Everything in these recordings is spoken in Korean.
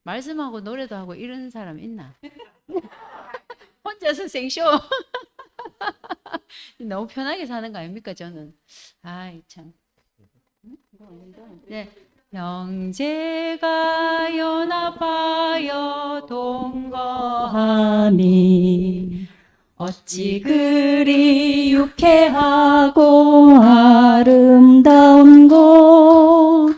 말씀하고 노래도 하고 이런 사람 있나? 혼자서 생쇼. 너무 편하게 사는 거 아닙니까, 저는? 아이, 참. 네. 형제가 연합하여 동거함이 어찌 그리 유쾌하고 아름다운 곳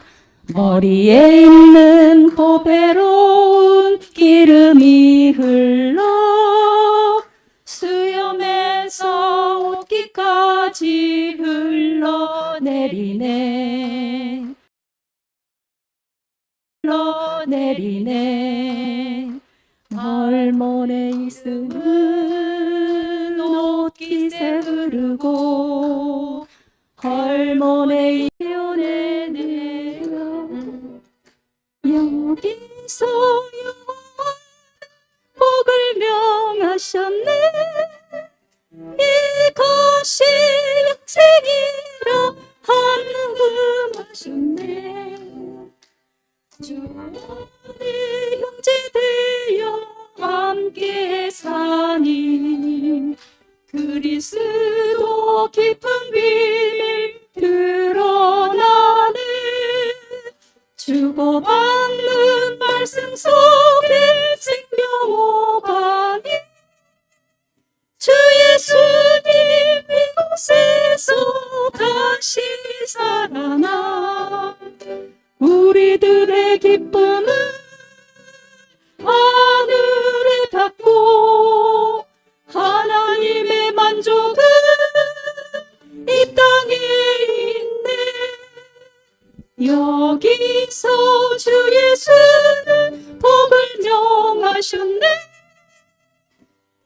머리에 있는 보배로운 기름이 흘러 수염에서 옷깃까지 흘러내리네 헐몬에 있음은 옷깃에 흐르고 헐몬에 이어내내려 여기서 여호와 복을 명하셨네 이것이 영생이라 한음하셨네 주 안에 형제되어 함께 사니 그리스도 깊은 비밀 드러나네 주고받는 말씀 속에 생명 오가니 주 예수님 이곳에서 다시 살아나 우리들의 기쁨은 하늘에 닿고 하나님의 만족은 이 땅에 있네 여기서 주 예수는 복을 명하셨네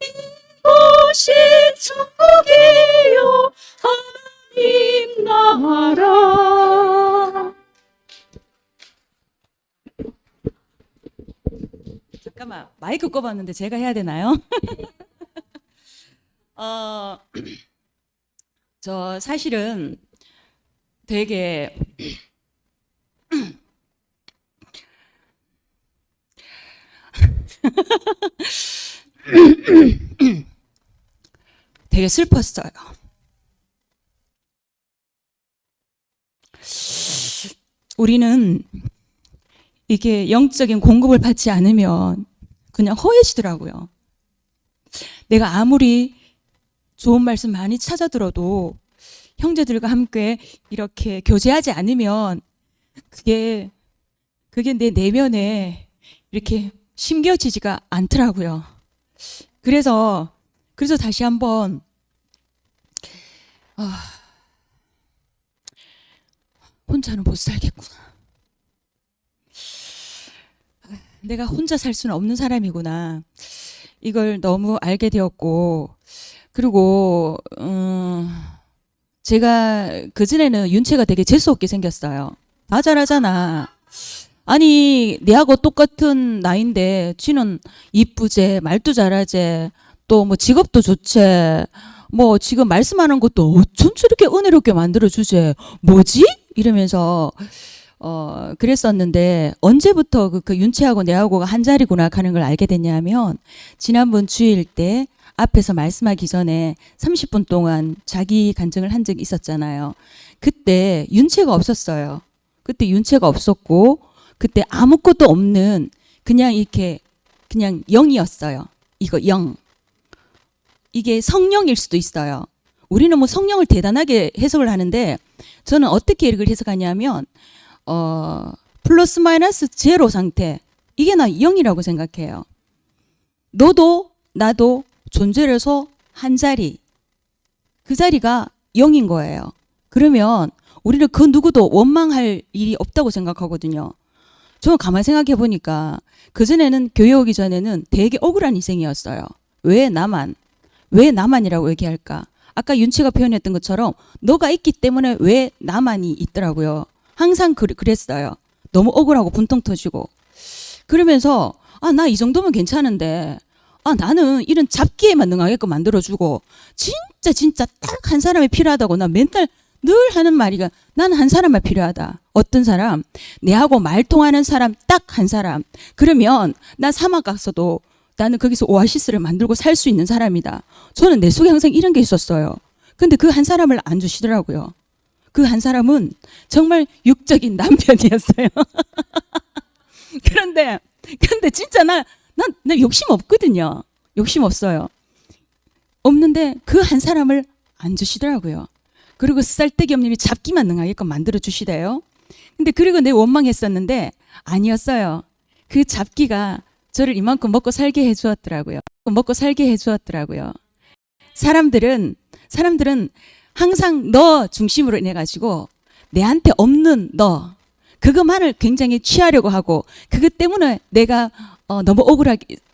이곳이 천국이요 하나님 나라 잠깐만 마이크 꼽았는데 제가 해야 되나요? 저 사실은 되게 되게 슬펐어요. 우리는 이게 영적인 공급을 받지 않으면 그냥 허해지더라고요. 내가 아무리 좋은 말씀 많이 찾아 들어도 형제들과 함께 이렇게 교제하지 않으면 그게 내 내면에 이렇게 심겨지지가 않더라고요. 그래서 다시 한번 혼자는 못 살겠구나. 내가 혼자 살 수는 없는 사람이구나. 이걸 너무 알게 되었고, 그리고 제가 그전에는 윤채가 되게 재수없게 생겼어요. 다 잘하잖아. 아니 내하고 똑같은 나이인데 쥐는 이쁘제, 말도 잘하제, 또 뭐 직업도 좋제, 뭐 지금 말씀하는 것도 어쩜 저렇게 은혜롭게 만들어주제, 뭐지? 이러면서 그랬었는데 언제부터 그 윤채하고 내하고가 한 자리구나 하는 걸 알게 됐냐면 지난번 주일 때 앞에서 말씀하기 전에 30분 동안 자기 간증을 한 적이 있었잖아요. 그때 윤채가 없었어요. 그때 윤채가 없었고 그때 아무것도 없는 그냥 이렇게 그냥 영이었어요. 이거 영. 이게 성령일 수도 있어요. 우리는 뭐 성령을 대단하게 해석을 하는데 저는 어떻게 이걸 해석하냐면 플러스 마이너스 제로 상태. 이게 나 0이라고 생각해요. 너도 나도 존재를 해서 한 자리. 그 자리가 0인 거예요. 그러면 우리는 그 누구도 원망할 일이 없다고 생각하거든요. 저는 가만히 생각해 보니까 그전에는 교회 오기 전에는 되게 억울한 인생이었어요. 왜 나만이라고 얘기할까? 아까 윤치가 표현했던 것처럼 너가 있기 때문에 왜 나만이 있더라고요. 항상 그랬어요. 너무 억울하고 분통 터지고. 그러면서 나 이 정도면 괜찮은데 나는 이런 잡기에만 능하게끔 만들어주고 진짜 딱 한 사람이 필요하다고 나 맨날 늘 하는 말이가 나는 한 사람만 필요하다. 어떤 사람? 내하고 말 통하는 사람 딱 한 사람. 그러면 나 사막 갔어도 나는 거기서 오아시스를 만들고 살 수 있는 사람이다. 저는 내 속에 항상 이런 게 있었어요. 근데 그 한 사람을 안 주시더라고요. 그 한 사람은 정말 육적인 남편이었어요. 근데 진짜 나 욕심 없거든요. 욕심 없어요. 없는데 그 한 사람을 안 주시더라고요. 그리고 쌀데기 없는 일이 잡기만 능하게끔 만들어 주시대요. 근데 그리고 내 원망했었는데 아니었어요. 그 잡기가 저를 이만큼 먹고 살게 해주었더라고요. 먹고 살게 해주었더라고요. 사람들은 항상 너 중심으로 인해 가지고 내한테 없는 너 그것만을 굉장히 취하려고 하고 그것 때문에 내가 너무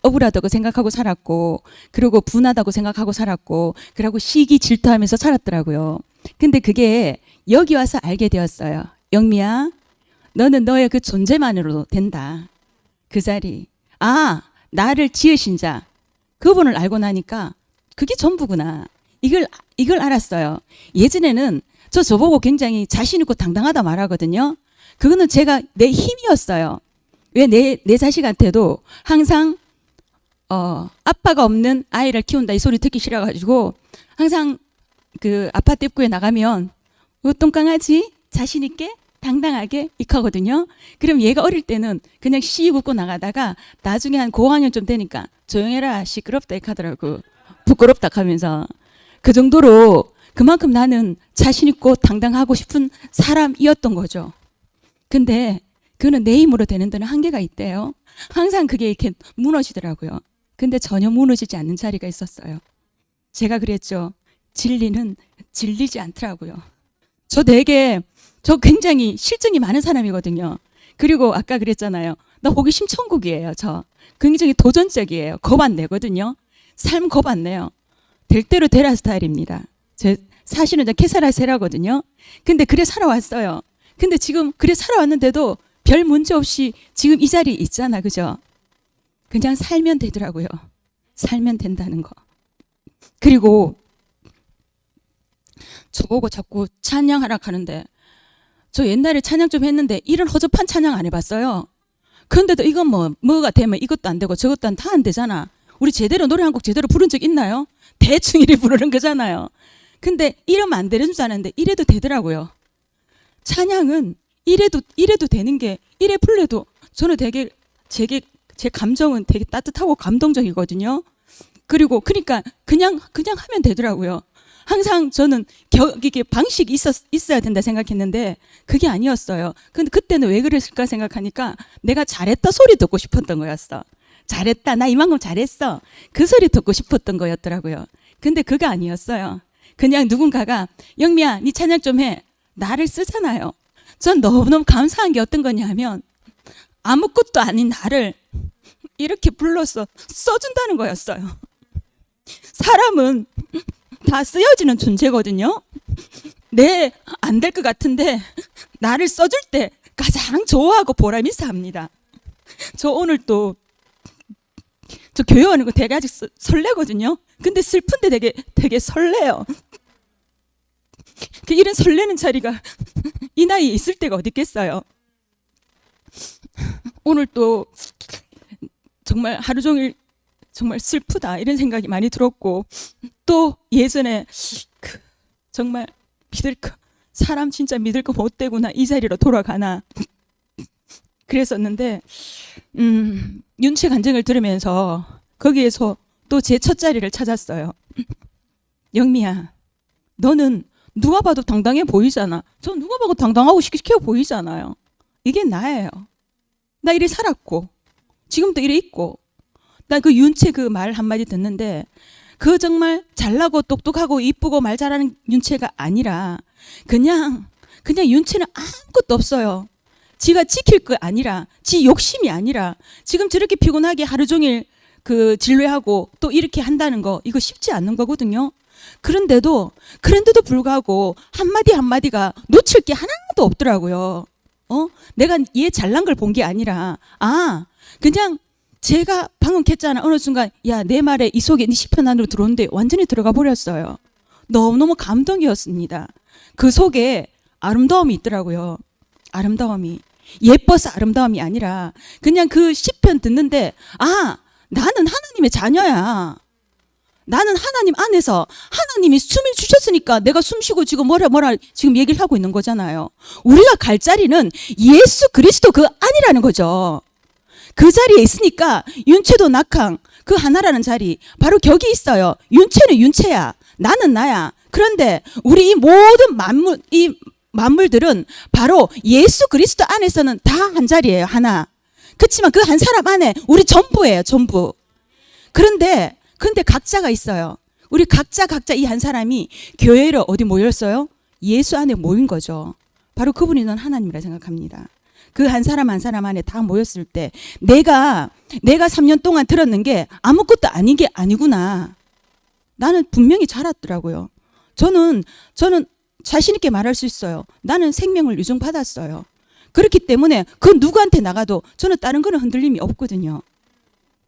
억울하다고 생각하고 살았고 그리고 분하다고 생각하고 살았고 그러고 시기 질투하면서 살았더라고요. 근데 그게 여기 와서 알게 되었어요. 영미야, 너는 너의 그 존재만으로도 된다. 그 자리. 아, 나를 지으신 자. 그분을 알고 나니까 그게 전부구나. 이걸 알았어요. 예전에는 저보고 굉장히 자신 있고 당당하다 말하거든요. 그거는 제가 내 힘이었어요. 왜 내 자식한테도 항상 아빠가 없는 아이를 키운다 이 소리 듣기 싫어가지고 항상 그 아파트 입구에 나가면 똥강아지 자신 있게 당당하게 익하거든요. 그럼 얘가 어릴 때는 그냥 씩 웃고 나가다가 나중에 한 고학년 좀 되니까 조용해라 시끄럽다 이카더라고. 부끄럽다 하면서 그 정도로 그만큼 나는 자신 있고 당당하고 싶은 사람이었던 거죠. 근데 그는 내 힘으로 되는 데는 한계가 있대요. 항상 그게 이렇게 무너지더라고요. 근데 전혀 무너지지 않는 자리가 있었어요. 제가 그랬죠. 진리는 질리지 않더라고요. 저 굉장히 실증이 많은 사람이거든요. 그리고 아까 그랬잖아요. 나 호기심 천국이에요. 저 굉장히 도전적이에요. 겁 안 내거든요. 삶 겁 안 내요. 될 대로 되라 스타일입니다. 사실은 저 케사라세라거든요. 근데 그래 살아왔어요. 근데 지금 그래 살아왔는데도 별 문제 없이 지금 이 자리에 있잖아. 그죠? 그냥 살면 되더라고요. 살면 된다는 거. 그리고 저보고 자꾸 찬양하라 하는데 저 옛날에 찬양 좀 했는데 이런 허접한 찬양 안 해봤어요. 그런데도 이건 뭐가 되면 이것도 안 되고 저것도 다 안 되잖아. 우리 제대로 노래 한 곡 제대로 부른 적 있나요? 대충 이래 부르는 거잖아요. 근데 이러면 안 되는 줄 아는데 이래도 되더라고요. 찬양은 이래도 되는 게 이래 불러도 저는 되게 제 감정은 되게 따뜻하고 감동적이거든요. 그리고 그러니까 그냥 하면 되더라고요. 항상 저는 이게 방식이 있어야 된다 생각했는데 그게 아니었어요. 근데 그때는 왜 그랬을까 생각하니까 내가 잘했다 소리 듣고 싶었던 거였어. 잘했다. 나 이만큼 잘했어. 그 소리 듣고 싶었던 거였더라고요. 근데 그거 아니었어요. 그냥 누군가가 영미야 네 찬양 좀 해. 나를 쓰잖아요. 전 너무너무 감사한 게 어떤 거냐 하면 아무것도 아닌 나를 이렇게 불러서 써준다는 거였어요. 사람은 다 쓰여지는 존재거든요. 안 될 것 같은데 나를 써줄 때 가장 좋아하고 보람 있어 합니다. 저 오늘 또 저 교회 오는 거 되게 아직 설레거든요. 근데 슬픈데 되게 설레요. 이런 설레는 자리가 이 나이에 있을 때가 어디 있겠어요. 오늘 또 정말 하루 종일 정말 슬프다 이런 생각이 많이 들었고 또 예전에 정말 사람 진짜 믿을 거 못 되구나 이 자리로 돌아가나 그랬었는데 윤채 간증을 들으면서 거기에서 또 제 첫 자리를 찾았어요. 영미야 너는 누가 봐도 당당해 보이잖아. 저 누가 봐도 당당하고 시켜 보이잖아요. 이게 나예요. 나 이래 살았고 지금도 이래 있고 나 그 윤채 그 말 한마디 듣는데 그 정말 잘나고 똑똑하고 이쁘고 말 잘하는 윤채가 아니라 그냥 윤채는 아무것도 없어요. 지가 지킬 거 아니라 지 욕심이 아니라 지금 저렇게 피곤하게 하루 종일 그 진료하고 또 이렇게 한다는 거 이거 쉽지 않는 거거든요. 그런데도 불구하고 한마디가 놓칠 게 하나도 없더라고요. 내가 얘 잘난 걸 본 게 아니라 그냥 제가 방금 했잖아. 어느 순간 야 내 말에 이 속에 네 시편 안으로 들어오는데 완전히 들어가 버렸어요. 너무너무 감동이었습니다. 그 속에 아름다움이 있더라고요. 아름다움이. 예뻐서 아름다움이 아니라 그냥 그 시편 듣는데 아, 나는 하나님의 자녀야. 나는 하나님 안에서 하나님이 숨을 주셨으니까 내가 숨 쉬고 지금 뭐라 지금 얘기를 하고 있는 거잖아요. 우리가 갈 자리는 예수 그리스도 그 안이라는 거죠. 그 자리에 있으니까 윤채도 낙항 그 하나라는 자리 바로 격이 있어요. 윤채는 윤채야. 나는 나야. 그런데 우리 이 모든 이 만물들은 바로 예수 그리스도 안에서는 다 한 자리예요. 하나. 그렇지만 그 한 사람 안에 우리 전부예요. 전부. 그런데 각자가 있어요. 우리 각자 이 한 사람이 교회로 어디 모였어요? 예수 안에 모인 거죠. 바로 그분이 넌 하나님이라 생각합니다. 그 한 사람 한 사람 안에 다 모였을 때 내가 3년 동안 들었는 게 아무것도 아닌 게 아니구나. 나는 분명히 자랐더라고요. 저는 자신 있게 말할 수 있어요. 나는 생명을 유증받았어요. 그렇기 때문에 그 누구한테 나가도 저는 다른 거는 흔들림이 없거든요.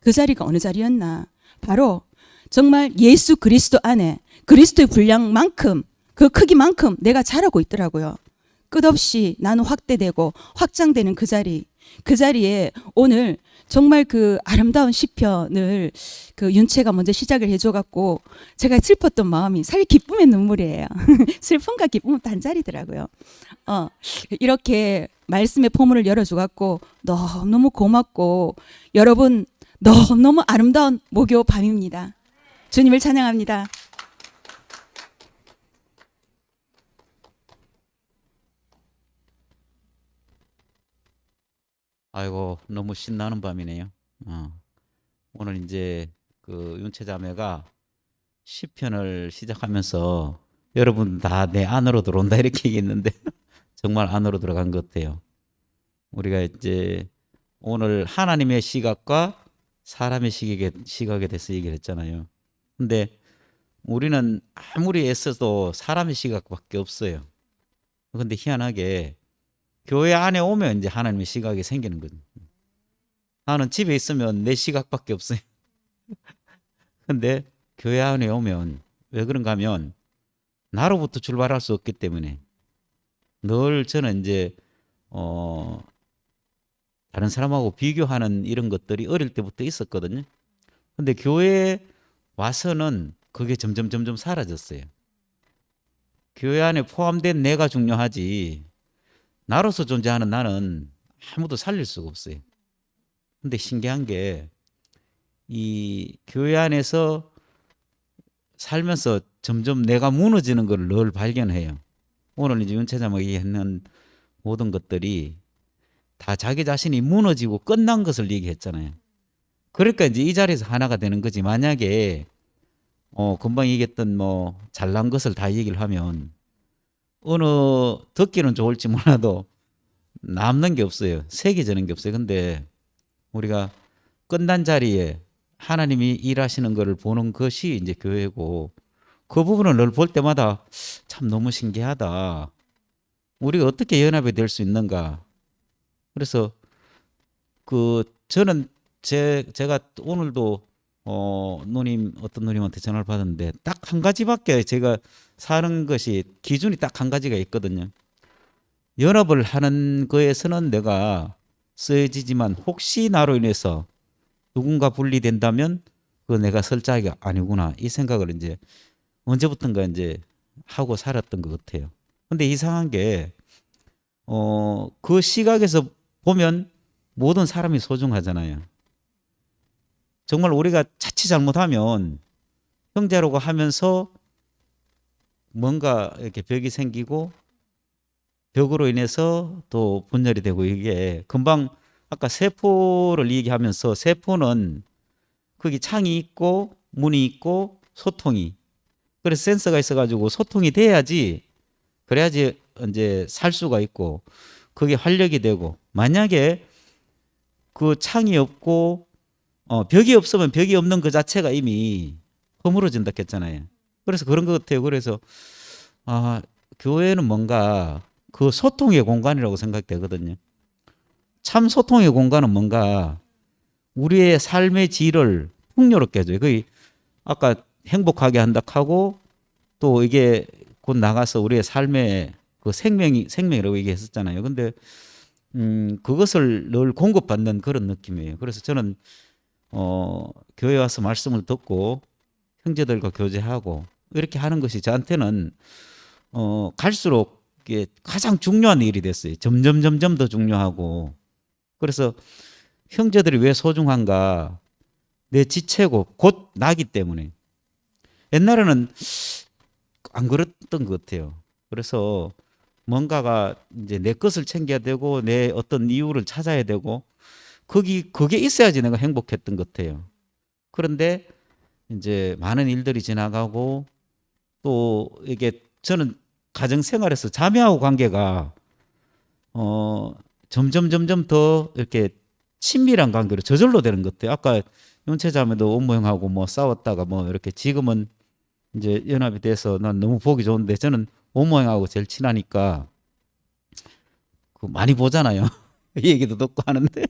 그 자리가 어느 자리였나? 바로 정말 예수 그리스도 안에 그리스도의 분량만큼 그 크기만큼 내가 자라고 있더라고요. 끝없이 나는 확대되고 확장되는 그 자리에 오늘 정말 그 아름다운 시편을 그 윤채가 먼저 시작을 해줘갖고 제가 슬펐던 마음이 사실 기쁨의 눈물이에요. 슬픔과 기쁨은 단자리더라고요. 이렇게 말씀의 포문을 열어줘갖고 너무 고맙고 여러분 너무 아름다운 목요 밤입니다. 주님을 찬양합니다. 아이고 너무 신나는 밤이네요. 오늘 이제 그 윤채자매가 시편을 시작하면서 여러분 다 내 안으로 들어온다 이렇게 얘기했는데 정말 안으로 들어간 것 같아요. 우리가 이제 오늘 하나님의 시각과 사람의 시각에 대해서 얘기를 했잖아요. 근데 우리는 아무리 애써도 사람의 시각밖에 없어요. 근데 희한하게 교회 안에 오면 이제 하나님의 시각이 생기는 거죠. 나는 집에 있으면 내 시각밖에 없어요. 근데 교회 안에 오면 왜 그런가 하면 나로부터 출발할 수 없기 때문에 늘 저는 이제 다른 사람하고 비교하는 이런 것들이 어릴 때부터 있었거든요. 근데 교회에 와서는 그게 점점 사라졌어요. 교회 안에 포함된 내가 중요하지 나로서 존재하는 나는 아무도 살릴 수가 없어요. 근데 신기한 게 이 교회 안에서 살면서 점점 내가 무너지는 걸 늘 발견해요. 오늘 이제 윤채자매가 얘기했는 모든 것들이 다 자기 자신이 무너지고 끝난 것을 얘기했잖아요. 그러니까 이제 이 자리에서 하나가 되는 거지. 만약에 금방 얘기했던 뭐 잘난 것을 다 얘기를 하면 어느 듣기는 좋을지 몰라도 남는 게 없어요. 새겨지는 게 없어요. 근데 우리가 끝난 자리에 하나님이 일하시는 것을 보는 것이 이제 교회고 그 부분을 늘 볼 때마다 참 너무 신기하다. 우리가 어떻게 연합이 될 수 있는가. 그래서 저는 제가 오늘도 어떤 누님한테 전화를 받았는데 딱 한 가지밖에 제가 사는 것이 기준이 딱 한 가지가 있거든요. 연합을 하는 거에서는 내가 쓰여지지만 혹시 나로 인해서 누군가 분리된다면 그거 내가 설 자리가 아니구나 이 생각을 이제 언제부턴가 이제 하고 살았던 것 같아요. 근데 이상한 게 그 시각에서 보면 모든 사람이 소중하잖아요. 정말 우리가 자칫 잘못하면 형제라고 하면서 뭔가 이렇게 벽이 생기고 벽으로 인해서 또 분열이 되고 이게 금방 아까 세포를 얘기하면서 세포는 거기 창이 있고 문이 있고 소통이 그래서 센서가 있어가지고 소통이 돼야지 그래야지 이제 살 수가 있고 그게 활력이 되고 만약에 그 창이 없고 벽이 없으면 벽이 없는 그 자체가 이미 허물어진다 했잖아요. 그래서 그런 것 같아요. 그래서 교회는 뭔가 그 소통의 공간이라고 생각되거든요. 참 소통의 공간은 뭔가 우리의 삶의 질을 풍요롭게 해줘요. 거의 아까 행복하게 한다 하고 또 이게 곧 나가서 우리의 삶의 그 생명이라고 얘기했었잖아요. 근데 그것을 늘 공급받는 그런 느낌이에요. 그래서 저는 교회 와서 말씀을 듣고 형제들과 교제하고 이렇게 하는 것이 저한테는 갈수록 이게 가장 중요한 일이 됐어요. 점점 더 중요하고. 그래서 형제들이 왜 소중한가? 내 지체고 곧 나기 때문에. 옛날에는 안 그랬던 것 같아요. 그래서 뭔가가 이제 내 것을 챙겨야 되고 내 어떤 이유를 찾아야 되고 그게 있어야지 내가 행복했던 것 같아요. 그런데 이제 많은 일들이 지나가고 또 이게 저는 가정 생활에서 자매하고 관계가 점점 더 이렇게 친밀한 관계로 저절로 되는 것 같아요. 아까 윤채 자매도 온모 형하고 뭐 싸웠다가 뭐 이렇게 지금은 이제 연합이 돼서 난 너무 보기 좋은데 저는 온모 형하고 제일 친하니까 그 많이 보잖아요. 이 얘기도 듣고 하는데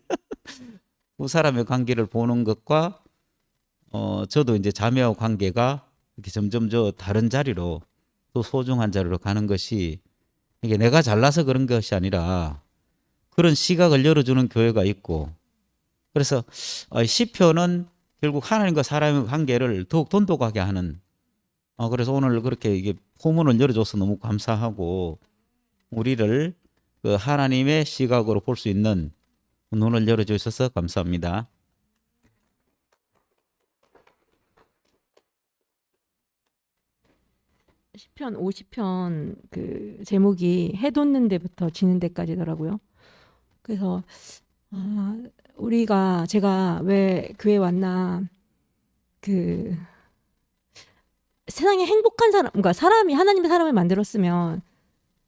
두 사람의 관계를 보는 것과 저도 이제 자매하고 관계가 이렇게 점점 저 다른 자리로 또 소중한 자리로 가는 것이 이게 내가 잘나서 그런 것이 아니라 그런 시각을 열어주는 교회가 있고 그래서 시편은 결국 하나님과 사람의 관계를 더욱 돈독하게 하는 그래서 오늘 그렇게 이게 포문을 열어줘서 너무 감사하고 우리를 그 하나님의 시각으로 볼 수 있는 눈을 열어주셔서 감사합니다. 시편 50편 그 제목이 해 돋는 데부터 지는 데까지더라고요. 그래서 제가 왜 교회 왔나 그 세상에 행복한 사람, 그러니까 하나님의 사람을 만들었으면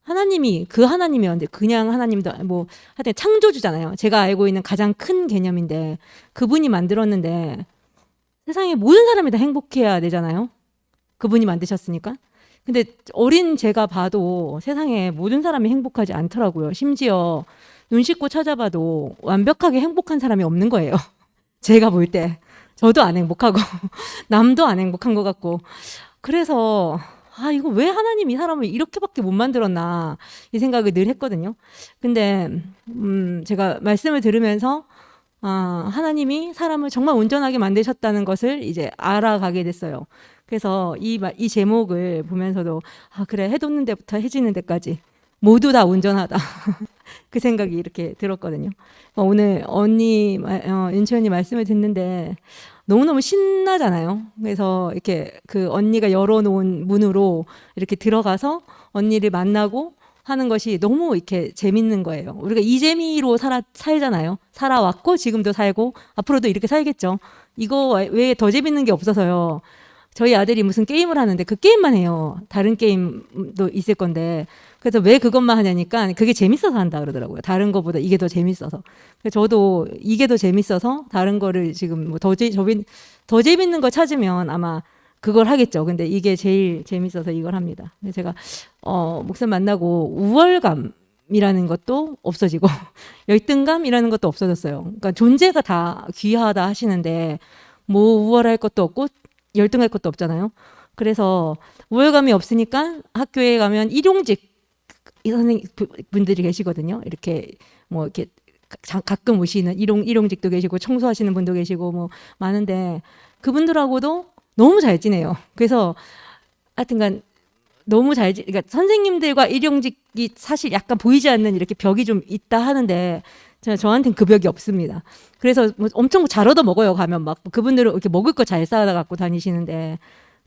하나님이었는데 그냥 하나님도 뭐 하여튼 창조주잖아요. 제가 알고 있는 가장 큰 개념인데 그분이 만들었는데 세상에 모든 사람이 다 행복해야 되잖아요. 그분이 만드셨으니까. 근데 어린 제가 봐도 세상에 모든 사람이 행복하지 않더라고요. 심지어 눈 씻고 찾아봐도 완벽하게 행복한 사람이 없는 거예요. 제가 볼 때. 저도 안 행복하고 남도 안 행복한 것 같고. 그래서 이거 왜 하나님이 이 사람을 이렇게밖에 못 만들었나 이 생각을 늘 했거든요. 근데 제가 말씀을 들으면서 하나님이 사람을 정말 온전하게 만드셨다는 것을 이제 알아가게 됐어요. 그래서 이 제목을 보면서도 그래 해 돋는 데부터 해지는 데까지 모두 다 온전하다. 그 생각이 이렇게 들었거든요. 오늘 윤채 언니 말씀을 듣는데 너무너무 신나잖아요. 그래서 이렇게 그 언니가 열어놓은 문으로 이렇게 들어가서 언니를 만나고 하는 것이 너무 이렇게 재밌는 거예요. 우리가 이 재미로 살잖아요. 살아왔고 지금도 살고 앞으로도 이렇게 살겠죠. 이거 외에 더 재밌는 게 없어서요. 저희 아들이 무슨 게임을 하는데 그 게임만 해요. 다른 게임도 있을 건데. 그래서 왜 그것만 하냐니까 그게 재밌어서 한다 그러더라고요. 다른 거보다 이게 더 재밌어서. 그래서 저도 이게 더 재밌어서 다른 거를 지금 뭐 더 재밌는 거 찾으면 아마 그걸 하겠죠. 근데 이게 제일 재밌어서 이걸 합니다. 그래서 제가 목사 만나고 우월감이라는 것도 없어지고 열등감이라는 것도 없어졌어요. 그러니까 존재가 다 귀하다 하시는데 뭐 우월할 것도 없고 열등할 것도 없잖아요. 그래서 우월감이 없으니까 학교에 가면 일용직 선생님분들이 계시거든요. 이렇게 뭐 이렇게 가끔 오시는 일용직도 계시고 청소하시는 분도 계시고 뭐 많은데 그분들하고도 너무 잘 지내요. 그래서 하여튼간 너무 그러니까 선생님들과 일용직이 사실 약간 보이지 않는 이렇게 벽이 좀 있다 하는데 저한테는 그 벽이 없습니다. 그래서 뭐 엄청 잘 얻어 먹어요. 가면 막 그분들은 이렇게 먹을 거 잘 싸다 갖고 다니시는데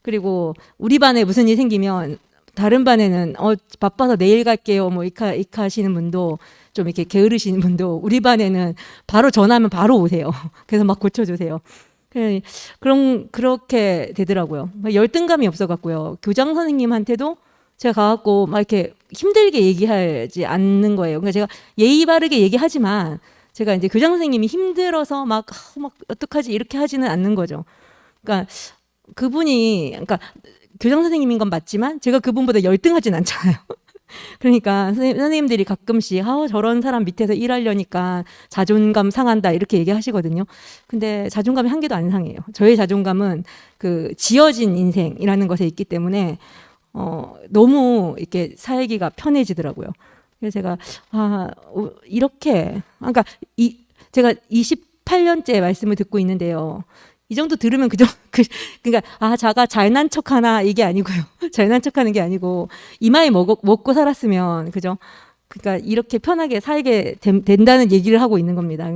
그리고 우리 반에 무슨 일 생기면 다른 반에는 바빠서 내일 갈게요. 뭐 이카 하시는 분도 좀 이렇게 게으르시는 분도 우리 반에는 바로 전화하면 바로 오세요. 그래서 막 고쳐주세요. 그렇게 되더라고요. 열등감이 없어갖고요. 교장 선생님한테도 제가 가갖고 막 이렇게 힘들게 얘기하지 않는 거예요. 그러니까 제가 예의 바르게 얘기하지만 제가 이제 교장 선생님이 힘들어서 막 어떡하지 이렇게 하지는 않는 거죠. 그러니까 그러니까 교장 선생님인 건 맞지만 제가 그분보다 열등하진 않잖아요. 그러니까 선생님들이 가끔씩 저런 사람 밑에서 일하려니까 자존감 상한다 이렇게 얘기하시거든요. 근데 자존감이 한 개도 안 상해요. 저의 자존감은 그 지어진 인생이라는 것에 있기 때문에 너무 이렇게 살기가 편해지더라고요. 그래서 제가 이렇게 그러니까 제가 28년째 말씀을 듣고 있는데요. 이 정도 들으면 그러니까 자가 잘난 척하나 이게 아니고요. 잘난 척하는 게 아니고 이마에 먹고 살았으면 그죠? 그러니까 이렇게 편하게 살게 된다는 얘기를 하고 있는 겁니다.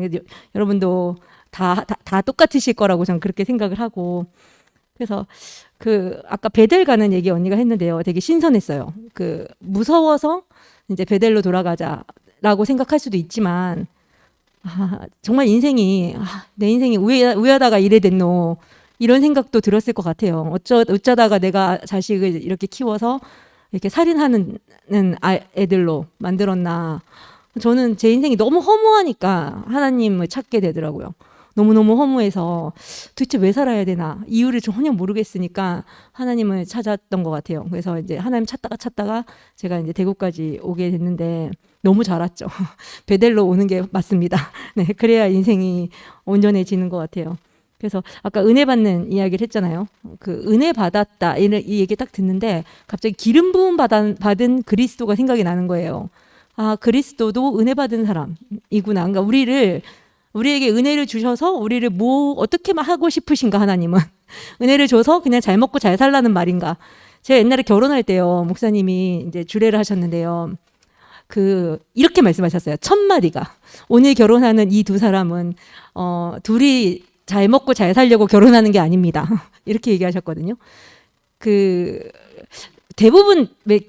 여러분도 다 똑같으실 거라고 저는 그렇게 생각을 하고 그래서 아까 베델 가는 얘기 언니가 했는데요. 되게 신선했어요. 무서워서 이제 베델로 돌아가자라고 생각할 수도 있지만 정말 인생이 내 인생이 우야다가 이래 됐노 이런 생각도 들었을 것 같아요. 어쩌다가 내가 자식을 이렇게 키워서 이렇게 살인하는 애들로 만들었나. 저는 제 인생이 너무 허무하니까 하나님을 찾게 되더라고요. 너무너무 허무해서 도대체 왜 살아야 되나 이유를 전혀 모르겠으니까 하나님을 찾았던 것 같아요. 그래서 이제 하나님 찾다가 제가 이제 대구까지 오게 됐는데 너무 잘 왔죠. 베델로 오는 게 맞습니다. 네, 그래야 인생이 온전해지는 것 같아요. 그래서 아까 은혜 받는 이야기를 했잖아요. 은혜 받았다 이 얘기 딱 듣는데 갑자기 기름 부음 받은 그리스도가 생각이 나는 거예요. 그리스도도 은혜 받은 사람이구나. 그러니까 우리에게 은혜를 주셔서 우리를 어떻게 하고 싶으신가 하나님은. 은혜를 줘서 그냥 잘 먹고 잘 살라는 말인가. 제가 옛날에 결혼할 때요. 목사님이 이제 주례를 하셨는데요. 이렇게 말씀하셨어요. 첫 마디가. 오늘 결혼하는 이 두 사람은 둘이 잘 먹고 잘 살려고 결혼하는 게 아닙니다. 이렇게 얘기하셨거든요. 대부분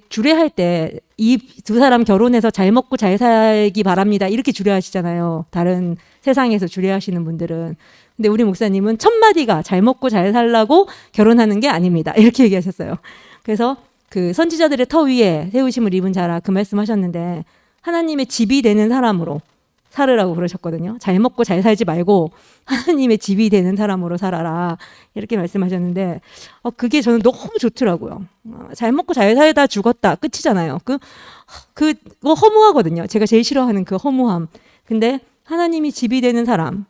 주례할 때 이 두 사람 결혼해서 잘 먹고 잘 살기 바랍니다. 이렇게 주례하시잖아요. 다른 세상에서 주례하시는 분들은. 근데 우리 목사님은 첫 마디가 잘 먹고 잘 살라고 결혼하는 게 아닙니다. 이렇게 얘기하셨어요. 그래서 선지자들의 터 위에 세우심을 입은 자라 그 말씀하셨는데 하나님의 집이 되는 사람으로 살으라고 그러셨거든요. 잘 먹고 잘 살지 말고 하나님의 집이 되는 사람으로 살아라 이렇게 말씀하셨는데 그게 저는 너무 좋더라고요. 잘 먹고 잘 살다 죽었다 끝이잖아요. 그거 허무하거든요. 제가 제일 싫어하는 그 허무함. 근데 하나님이 집이 되는 사람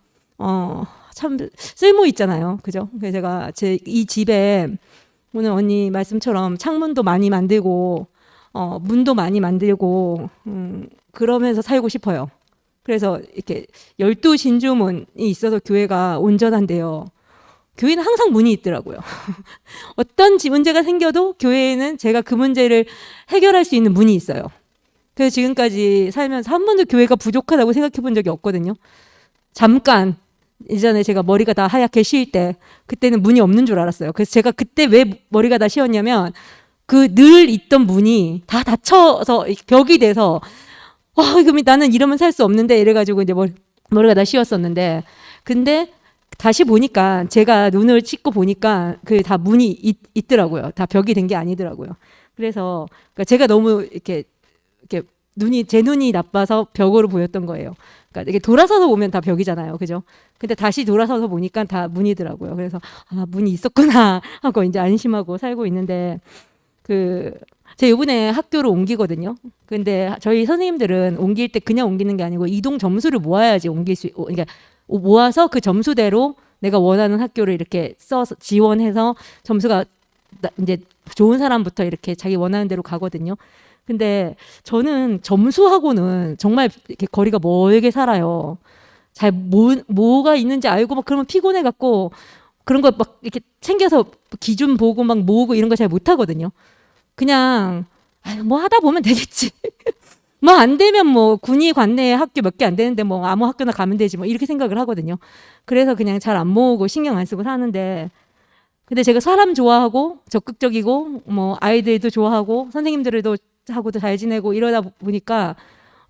참 쓸모 있잖아요. 그죠? 그래서 제가 이 집에 오늘 언니 말씀처럼 창문도 많이 만들고 문도 많이 만들고 그러면서 살고 싶어요. 그래서 이렇게 12신주문이 있어서 교회가 온전한데요. 교회는 항상 문이 있더라고요. 어떤 문제가 생겨도 교회에는 제가 그 문제를 해결할 수 있는 문이 있어요. 그래서 지금까지 살면서 한 번도 교회가 부족하다고 생각해 본 적이 없거든요. 잠깐 이전에 제가 머리가 다 하얗게 씌일 때 그때는 문이 없는 줄 알았어요. 그래서 제가 그때 왜 머리가 다 씌었냐면 늘 있던 문이 다 닫혀서 벽이 돼서 그럼 나는 이러면 살 수 없는데 이래가지고 이제 머리가 다 씌었었는데 근데 다시 보니까 제가 눈을 씻고 보니까 다 문이 있더라고요. 다 벽이 된 게 아니더라고요. 그래서 그러니까 제가 너무 이렇게 제 눈이 나빠서 벽으로 보였던 거예요. 그러니까 이게 돌아서서 보면 다 벽이잖아요. 그죠? 근데 다시 돌아서서 보니까 다 문이더라고요. 그래서 문이 있었구나 하고 이제 안심하고 살고 있는데 제가 이번에 학교를 옮기거든요. 근데 저희 선생님들은 옮길 때 그냥 옮기는 게 아니고 이동 점수를 모아야지 그러니까 모아서 그 점수대로 내가 원하는 학교를 이렇게 써서 지원해서 점수가 이제 좋은 사람부터 이렇게 자기 원하는 대로 가거든요. 근데 저는 점수하고는 정말 이렇게 거리가 멀게 살아요. 잘 뭐가 있는지 알고 막 그러면 피곤해 갖고 그런 거 막 이렇게 챙겨서 기준 보고 막 모으고 이런 거 잘 못하거든요. 그냥 하다 보면 되겠지. 안 되면 군의 관내에 학교 몇 개 안 되는데 아무 학교나 가면 되지 이렇게 생각을 하거든요. 그래서 그냥 잘 안 모으고 신경 안 쓰고 사는데 근데 제가 사람 좋아하고 적극적이고 아이들도 좋아하고 선생님들도 하고도 잘 지내고 이러다 보니까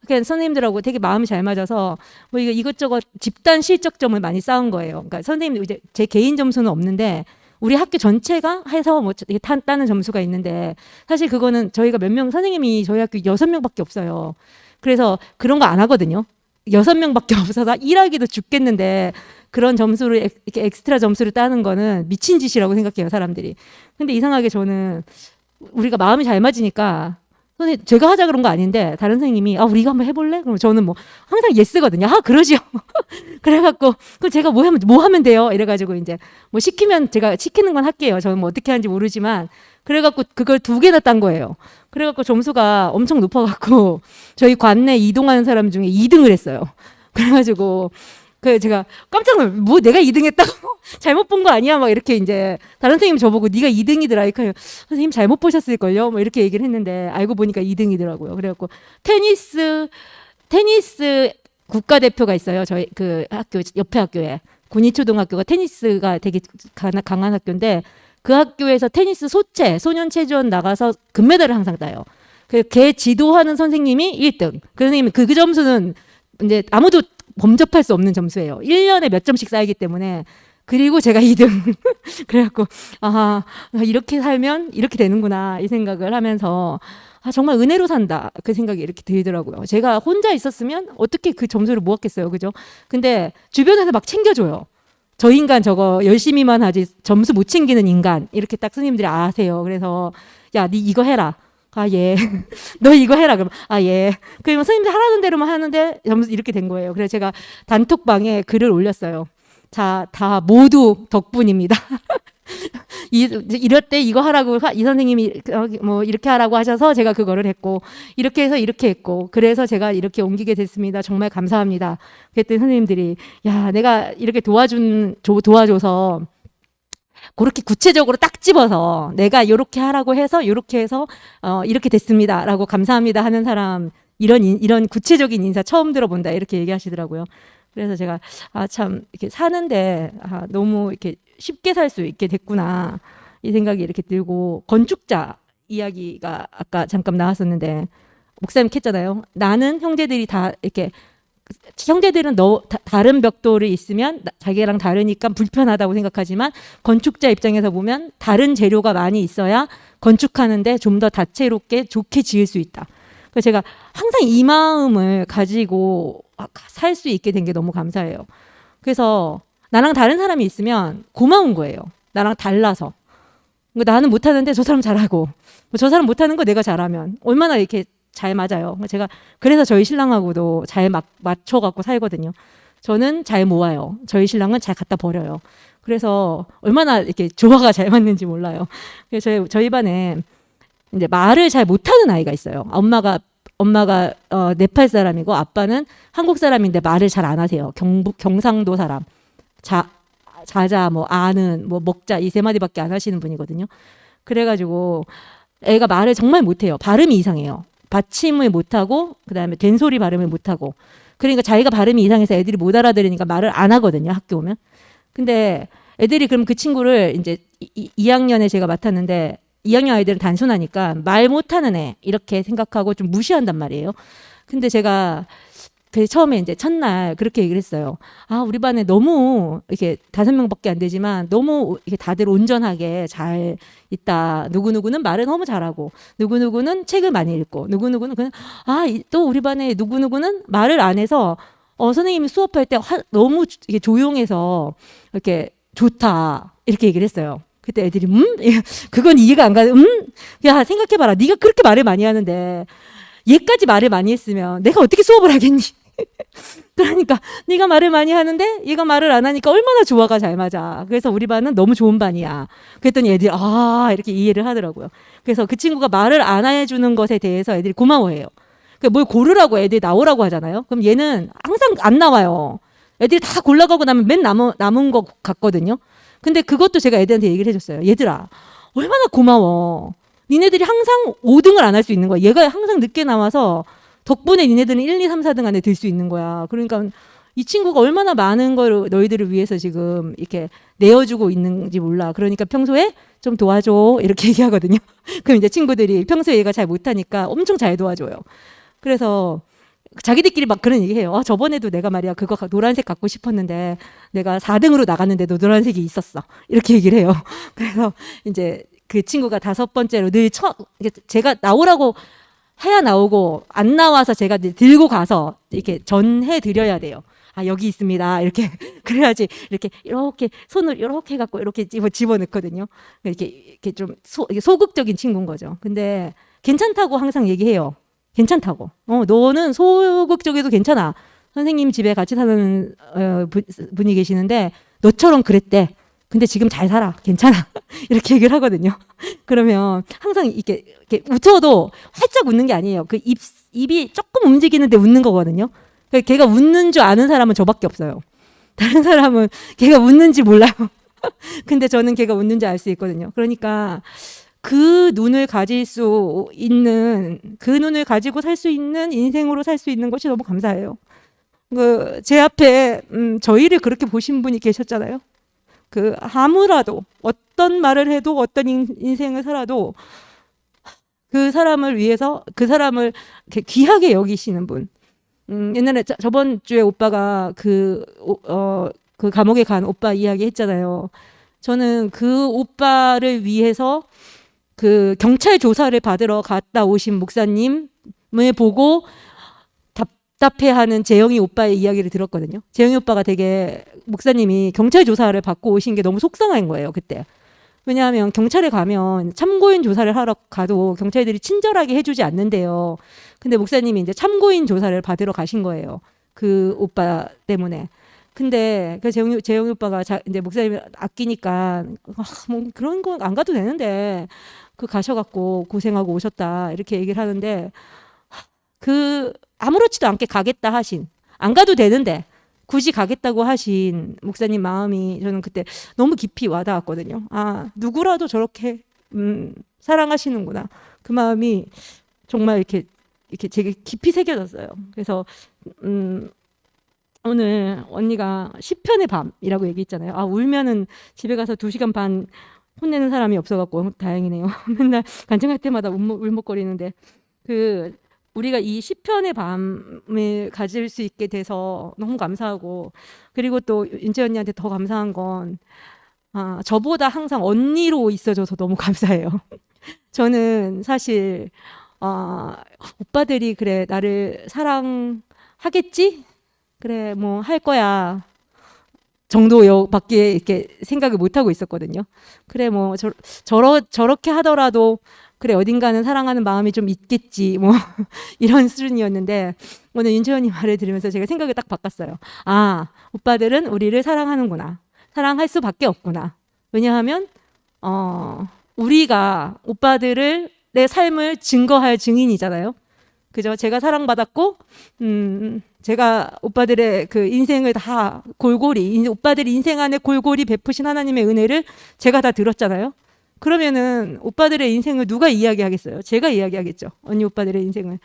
그냥 선생님들하고 되게 마음이 잘 맞아서 이것저것 집단 실적점을 많이 쌓은 거예요. 그러니까 선생님 이제 제 개인 점수는 없는데 우리 학교 전체가 해서 따는 점수가 있는데 사실 그거는 저희가 몇 명 선생님이 저희 학교 6명밖에 없어요. 그래서 그런 거 안 하거든요. 6명밖에 없어서 일하기도 죽겠는데 그런 점수를 이렇게 엑스트라 점수를 따는 거는 미친 짓이라고 생각해요, 사람들이. 근데 이상하게 저는 우리가 마음이 잘 맞으니까 선생님 제가 하자 그런 거 아닌데 다른 선생님이 우리 이거 한번 해볼래? 그럼 저는 항상 예스거든요. 그러지요. 그래갖고 그럼 제가 뭐 하면 돼요? 이래가지고 이제 시키면 제가 시키는 건 할게요. 저는 어떻게 하는지 모르지만 그래갖고 그걸 2개나 딴 거예요. 그래갖고 점수가 엄청 높아갖고 저희 관내 이동하는 사람 중에 2등을 했어요. 그래가지고 그 제가 깜짝 놀랐어요. 뭐 내가 2등 했다고? 잘못 본 거 아니야? 막 이렇게 이제 다른 선생님 저보고 네가 2등이더라. 이렇게 선생님 잘못 보셨을걸요? 뭐 이렇게 얘기를 했는데 알고 보니까 2등이더라고요. 그래갖고 테니스 국가대표가 있어요. 저희 그 학교 옆에 학교에 군위초등학교가 테니스가 되게 강한 학교인데 그 학교에서 테니스 소년체전 나가서 금메달을 항상 따요. 걔 지도하는 선생님이 1등. 그 선생님이 그 점수는 이제 아무도 범접할 수 없는 점수예요. 1년에 몇 점씩 쌓이기 때문에. 그리고 제가 2등. 그래갖고 이렇게 살면 이렇게 되는구나 이 생각을 하면서 정말 은혜로 산다 그 생각이 이렇게 들더라고요. 제가 혼자 있었으면 어떻게 그 점수를 모았겠어요, 그죠? 근데 주변에서 막 챙겨줘요. 저 인간 저거 열심히만 하지 점수 못 챙기는 인간 이렇게 딱 스님들이 아세요. 그래서 야, 니 이거 해라. 예. 너 이거 해라. 그러면 예. 그러면 스님들 하라는 대로만 하는데 점수 이렇게 된 거예요. 그래서 제가 단톡방에 글을 올렸어요. 자, 다 모두 덕분입니다. 이럴 때 이거 하라고 이 선생님이 뭐 이렇게 하라고 하셔서 제가 그거를 했고 이렇게 해서 이렇게 했고 그래서 제가 이렇게 옮기게 됐습니다. 정말 감사합니다. 그랬더니 선생님들이 야, 내가 이렇게 도와줘서 그렇게 구체적으로 딱 집어서 내가 이렇게 하라고 해서 이렇게 해서 이렇게 됐습니다라고 감사합니다 하는 사람 이런 구체적인 인사 처음 들어본다 이렇게 얘기하시더라고요. 그래서 제가 참 이렇게 사는데 너무 이렇게 쉽게 살 수 있게 됐구나 이 생각이 이렇게 들고 건축자 이야기가 아까 잠깐 나왔었는데 목사님 했잖아요. 나는 형제들이 다 이렇게 형제들은 다른 벽돌이 있으면 자기랑 다르니까 불편하다고 생각하지만 건축자 입장에서 보면 다른 재료가 많이 있어야 건축하는데 좀 더 다채롭게 좋게 지을 수 있다. 그래서 제가 항상 이 마음을 가지고 살 수 있게 된 게 너무 감사해요. 그래서 나랑 다른 사람이 있으면 고마운 거예요. 나랑 달라서. 나는 못하는데 저 사람 잘하고 저 사람 못하는 거 내가 잘하면 얼마나 이렇게 잘 맞아요. 제가 그래서 저희 신랑하고도 잘 맞춰갖고 살거든요. 저는 잘 모아요. 저희 신랑은 잘 갖다 버려요. 그래서 얼마나 이렇게 조화가 잘 맞는지 몰라요. 그래서 저희 반에 이제 말을 잘 못하는 아이가 있어요. 엄마가 네팔 사람이고 아빠는 한국 사람인데 말을 잘 안 하세요. 경상도 사람. 자자, 뭐 아는, 뭐 먹자 이 3마디밖에 안 하시는 분이거든요. 그래가지고 애가 말을 정말 못해요. 발음이 이상해요. 받침을 못하고 그다음에 된소리 발음을 못하고 그러니까 자기가 발음이 이상해서 애들이 못 알아들으니까 말을 안 하거든요. 학교 오면. 근데 애들이 그럼 그 친구를 이제 2학년에 제가 맡았는데 2학년 아이들은 단순하니까 말 못하는 애 이렇게 생각하고 좀 무시한단 말이에요. 근데 제가 처음에 이제 첫날 그렇게 얘기를 했어요. 우리 반에 너무 이렇게 5명밖에 안 되지만 너무 이렇게 다들 온전하게 잘 있다. 누구누구는 말을 너무 잘하고 누구누구는 책을 많이 읽고 누구누구는 그냥 또 우리 반에 누구누구는 말을 안 해서 선생님이 수업할 때 너무 이렇게 조용해서 이렇게 좋다. 이렇게 얘기를 했어요. 그때 애들이 그건 이해가 안 가요. 야, 생각해봐라. 네가 그렇게 말을 많이 하는데 얘까지 말을 많이 했으면 내가 어떻게 수업을 하겠니? 그러니까 네가 말을 많이 하는데 얘가 말을 안 하니까 얼마나 조화가 잘 맞아. 그래서 우리 반은 너무 좋은 반이야. 그랬더니 애들이 이렇게 이해를 하더라고요. 그래서 그 친구가 말을 안 해주는 것에 대해서 애들이 고마워해요. 그러니까 뭘 고르라고 애들이 나오라고 하잖아요. 그럼 얘는 항상 안 나와요. 애들이 다 골라가고 나면 맨 남은 거 같거든요. 근데 그것도 제가 애들한테 얘기를 해줬어요. 얘들아 얼마나 고마워. 니네들이 항상 5등을 안 할 수 있는 거야. 얘가 항상 늦게 나와서 덕분에 니네들은 1, 2, 3, 4등 안에 들 수 있는 거야. 그러니까 이 친구가 얼마나 많은 걸 너희들을 위해서 지금 이렇게 내어주고 있는지 몰라. 그러니까 평소에 좀 도와줘. 이렇게 얘기하거든요. 그럼 이제 친구들이 평소에 얘가 잘 못하니까 엄청 잘 도와줘요. 그래서 자기들끼리 막 그런 얘기해요. 저번에도 내가 말이야 그거 노란색 갖고 싶었는데 내가 4등으로 나갔는데도 노란색이 있었어. 이렇게 얘기를 해요. 그래서 이제 그 친구가 5번째로 늘 제가 나오라고 해야 나오고 안 나와서 제가 들고 가서 이렇게 전해 드려야 돼요. 여기 있습니다. 이렇게 그래야지 이렇게 손을 이렇게 해갖고 이렇게 집어넣거든요. 이렇게 좀 소극적인 친구인 거죠. 근데 괜찮다고 항상 얘기해요. 괜찮다고. 너는 소극적이도 괜찮아. 선생님 집에 같이 사는 분이 계시는데 너처럼 그랬대. 근데 지금 잘 살아. 괜찮아. 이렇게 얘기를 하거든요. 그러면 항상 이렇게 웃어도 활짝 웃는 게 아니에요. 그 입이 조금 움직이는데 웃는 거거든요. 그러니까 걔가 웃는 줄 아는 사람은 저밖에 없어요. 다른 사람은 걔가 웃는지 몰라요. 근데 저는 걔가 웃는지 알 수 있거든요. 그러니까 그 눈을 가질 수 있는, 그 눈을 가지고 살 수 있는 인생으로 살 수 있는 것이 너무 감사해요. 제 앞에 저희를 그렇게 보신 분이 계셨잖아요. 아무라도 어떤 말을 해도 어떤 인생을 살아도 그 사람을 위해서 그 사람을 이렇게 귀하게 여기시는 분. 옛날에 저번 주에 오빠가 그 감옥에 간 오빠 이야기 했잖아요. 저는 그 오빠를 위해서 그 경찰 조사를 받으러 갔다 오신 목사님을 보고 답답해하는 재영이 오빠의 이야기를 들었거든요. 재영이 오빠가 되게 목사님이 경찰 조사를 받고 오신 게 너무 속상한 거예요, 그때. 왜냐하면 경찰에 가면 참고인 조사를 하러 가도 경찰들이 친절하게 해주지 않는데요. 근데 목사님이 이제 참고인 조사를 받으러 가신 거예요. 그 오빠 때문에. 근데 그 재영이 오빠가 이제 목사님을 아끼니까 뭐 그런 거 안 가도 되는데 가셔갖고 고생하고 오셨다 이렇게 얘기를 하는데 아무렇지도 않게 가겠다 하신, 안 가도 되는데 굳이 가겠다고 하신 목사님 마음이 저는 그때 너무 깊이 와닿았거든요. 아, 누구라도 저렇게 사랑하시는구나. 그 마음이 정말 이렇게 되게 깊이 새겨졌어요. 그래서 오늘 언니가 시편의 밤이라고 얘기했잖아요. 아, 울면은 집에 가서 2시간 반 혼내는 사람이 없어갖고 다행이네요. 맨날 간증할 때마다 울먹거리는데 우리가 이 시편의 밤을 가질 수 있게 돼서 너무 감사하고, 그리고 또 윤재 언니한테 더 감사한 건 저보다 항상 언니로 있어줘서 너무 감사해요. 저는 사실 오빠들이 그래 나를 사랑하겠지? 그래 뭐 할 거야 정도밖에 이렇게 생각을 못 하고 있었거든요. 그래 뭐 저렇게 하더라도 그래 어딘가는 사랑하는 마음이 좀 있겠지 뭐 이런 수준이었는데 오늘 윤채원님 말을 들으면서 제가 생각을 딱 바꿨어요. 아, 오빠들은 우리를 사랑하는구나. 사랑할 수밖에 없구나. 왜냐하면 우리가 오빠들을 내 삶을 증거할 증인이잖아요. 그죠? 제가 사랑받았고 제가 오빠들의 그 인생을 다 골고리 오빠들 인생 안에 골고리 베푸신 하나님의 은혜를 제가 다 들었잖아요. 그러면은 오빠들의 인생을 누가 이야기하겠어요? 제가 이야기하겠죠. 언니 오빠들의 인생을.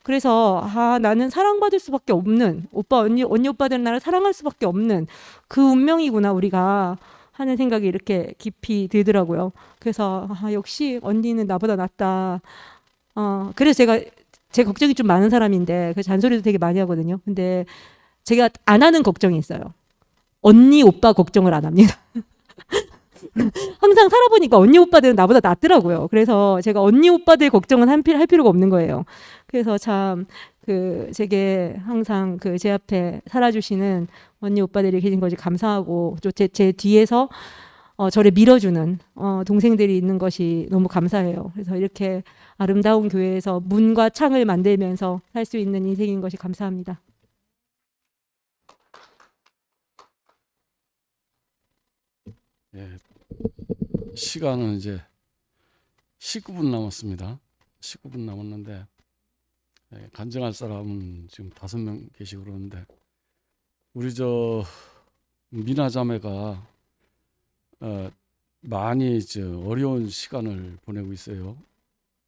그래서 나는 사랑받을 수밖에 없는 언니 오빠들은 나를 사랑할 수밖에 없는 그 운명이구나 우리가 하는 생각이 이렇게 깊이 들더라고요. 그래서 역시 언니는 나보다 낫다. 그래서 제 걱정이 좀 많은 사람인데 그 잔소리도 되게 많이 하거든요. 근데 제가 안 하는 걱정이 있어요. 언니 오빠 걱정을 안 합니다. 항상 살아보니까 언니 오빠들은 나보다 낫더라고요. 그래서 제가 언니 오빠들 걱정은 할 필요가 없는 거예요. 그래서 참 제게 항상 제 앞에 살아주시는 언니 오빠들이 계신 것이 감사하고 또 제 뒤에서 저를 밀어주는 동생들이 있는 것이 너무 감사해요. 그래서 이렇게 아름다운 교회에서 문과 창을 만들면서 살 수 있는 인생인 것이 감사합니다. 예, 시간은 이제 19분 남았습니다. 19분 남았는데 간증할 사람은 지금 5명 계시고 그러는데 우리 미나 자매가 많이 어려운 시간을 보내고 있어요.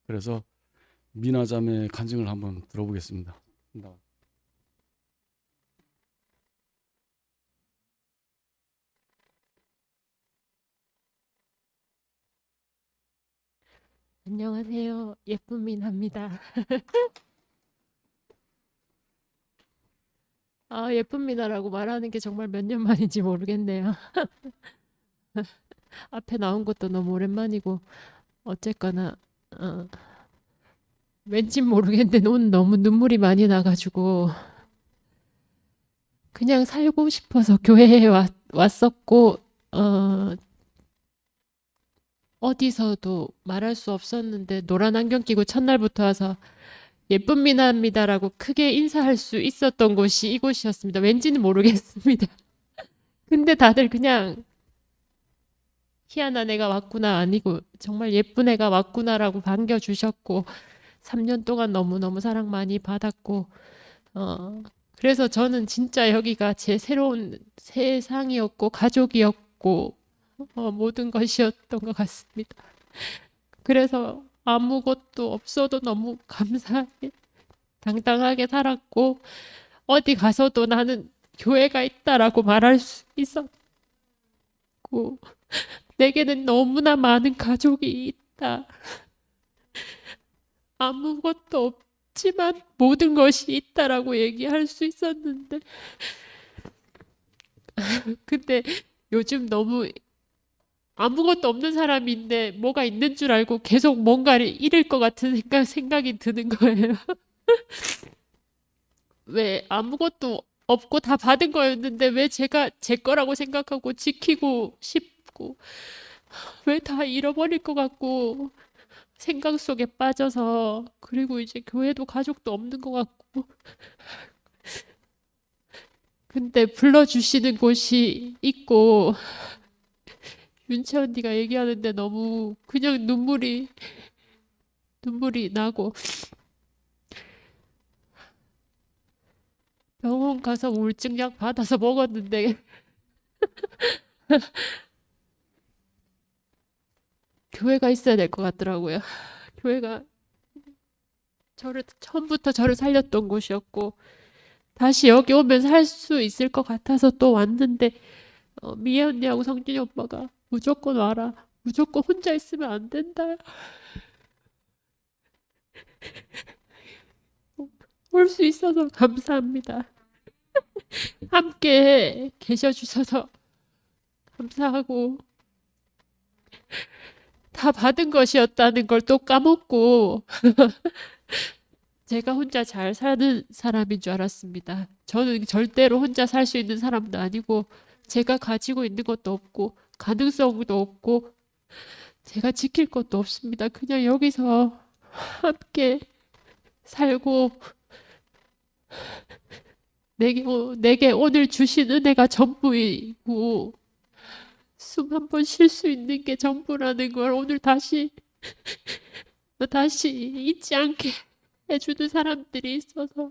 그래서 미나 자매 간증을 한번 들어보겠습니다. 안녕하세요. 예쁜 미나입니다. 예쁜 미나라고 말하는 게 정말 몇 년 만인지 모르겠네요. 앞에 나온 것도 너무 오랜만이고 어쨌거나 왠지 모르겠는데 오늘 너무 눈물이 많이 나가지고 그냥 살고 싶어서 교회에 왔었고 어디서도 말할 수 없었는데 노란 안경 끼고 첫날부터 와서 예쁜 미나입니다라고 크게 인사할 수 있었던 곳이 이곳이었습니다. 왠지는 모르겠습니다. 근데 다들 그냥 희한한 애가 왔구나 아니고 정말 예쁜 애가 왔구나라고 반겨주셨고 3년 동안 너무너무 사랑 많이 받았고 그래서 저는 진짜 여기가 제 새로운 세상이었고 가족이었고 모든 것이었던 것 같습니다. 그래서 아무것도 없어도 너무 감사하게 당당하게 살았고 어디 가서도 나는 교회가 있다라고 말할 수 있었고 내게는 너무나 많은 가족이 있다. 아무것도 없지만 모든 것이 있다라고 얘기할 수 있었는데 근데 요즘 너무 아무것도 없는 사람인데 뭐가 있는 줄 알고 계속 뭔가를 잃을 것 같은 생각이 드는 거예요. 왜 아무것도 없고 다 받은 거였는데 왜 제가 제 거라고 생각하고 지키고 싶고 왜 다 잃어버릴 것 같고 생각 속에 빠져서 그리고 이제 교회도 가족도 없는 것 같고 근데 불러주시는 곳이 있고 윤채 언니가 얘기하는데 너무 그냥 눈물이 나고 병원 가서 우울증약 받아서 먹었는데 교회가 있어야 될 것 같더라고요. 교회가 처음부터 저를 살렸던 곳이었고 다시 여기 오면 살 수 있을 것 같아서 또 왔는데 미애 언니하고 성준이 오빠가 무조건 와라. 무조건 혼자 있으면 안 된다. 올 수 있어서 감사합니다. 함께 계셔주셔서 감사하고 다 받은 것이었다는 걸 또 까먹고 제가 혼자 잘 사는 사람인 줄 알았습니다. 저는 절대로 혼자 살 수 있는 사람도 아니고 제가 가지고 있는 것도 없고 가능성도 없고 제가 지킬 것도 없습니다. 그냥 여기서 함께 살고 내게 오늘 주신 은혜가 전부이고 숨 한 번 쉴 수 있는 게 전부라는 걸 오늘 다시 잊지 않게 해주는 사람들이 있어서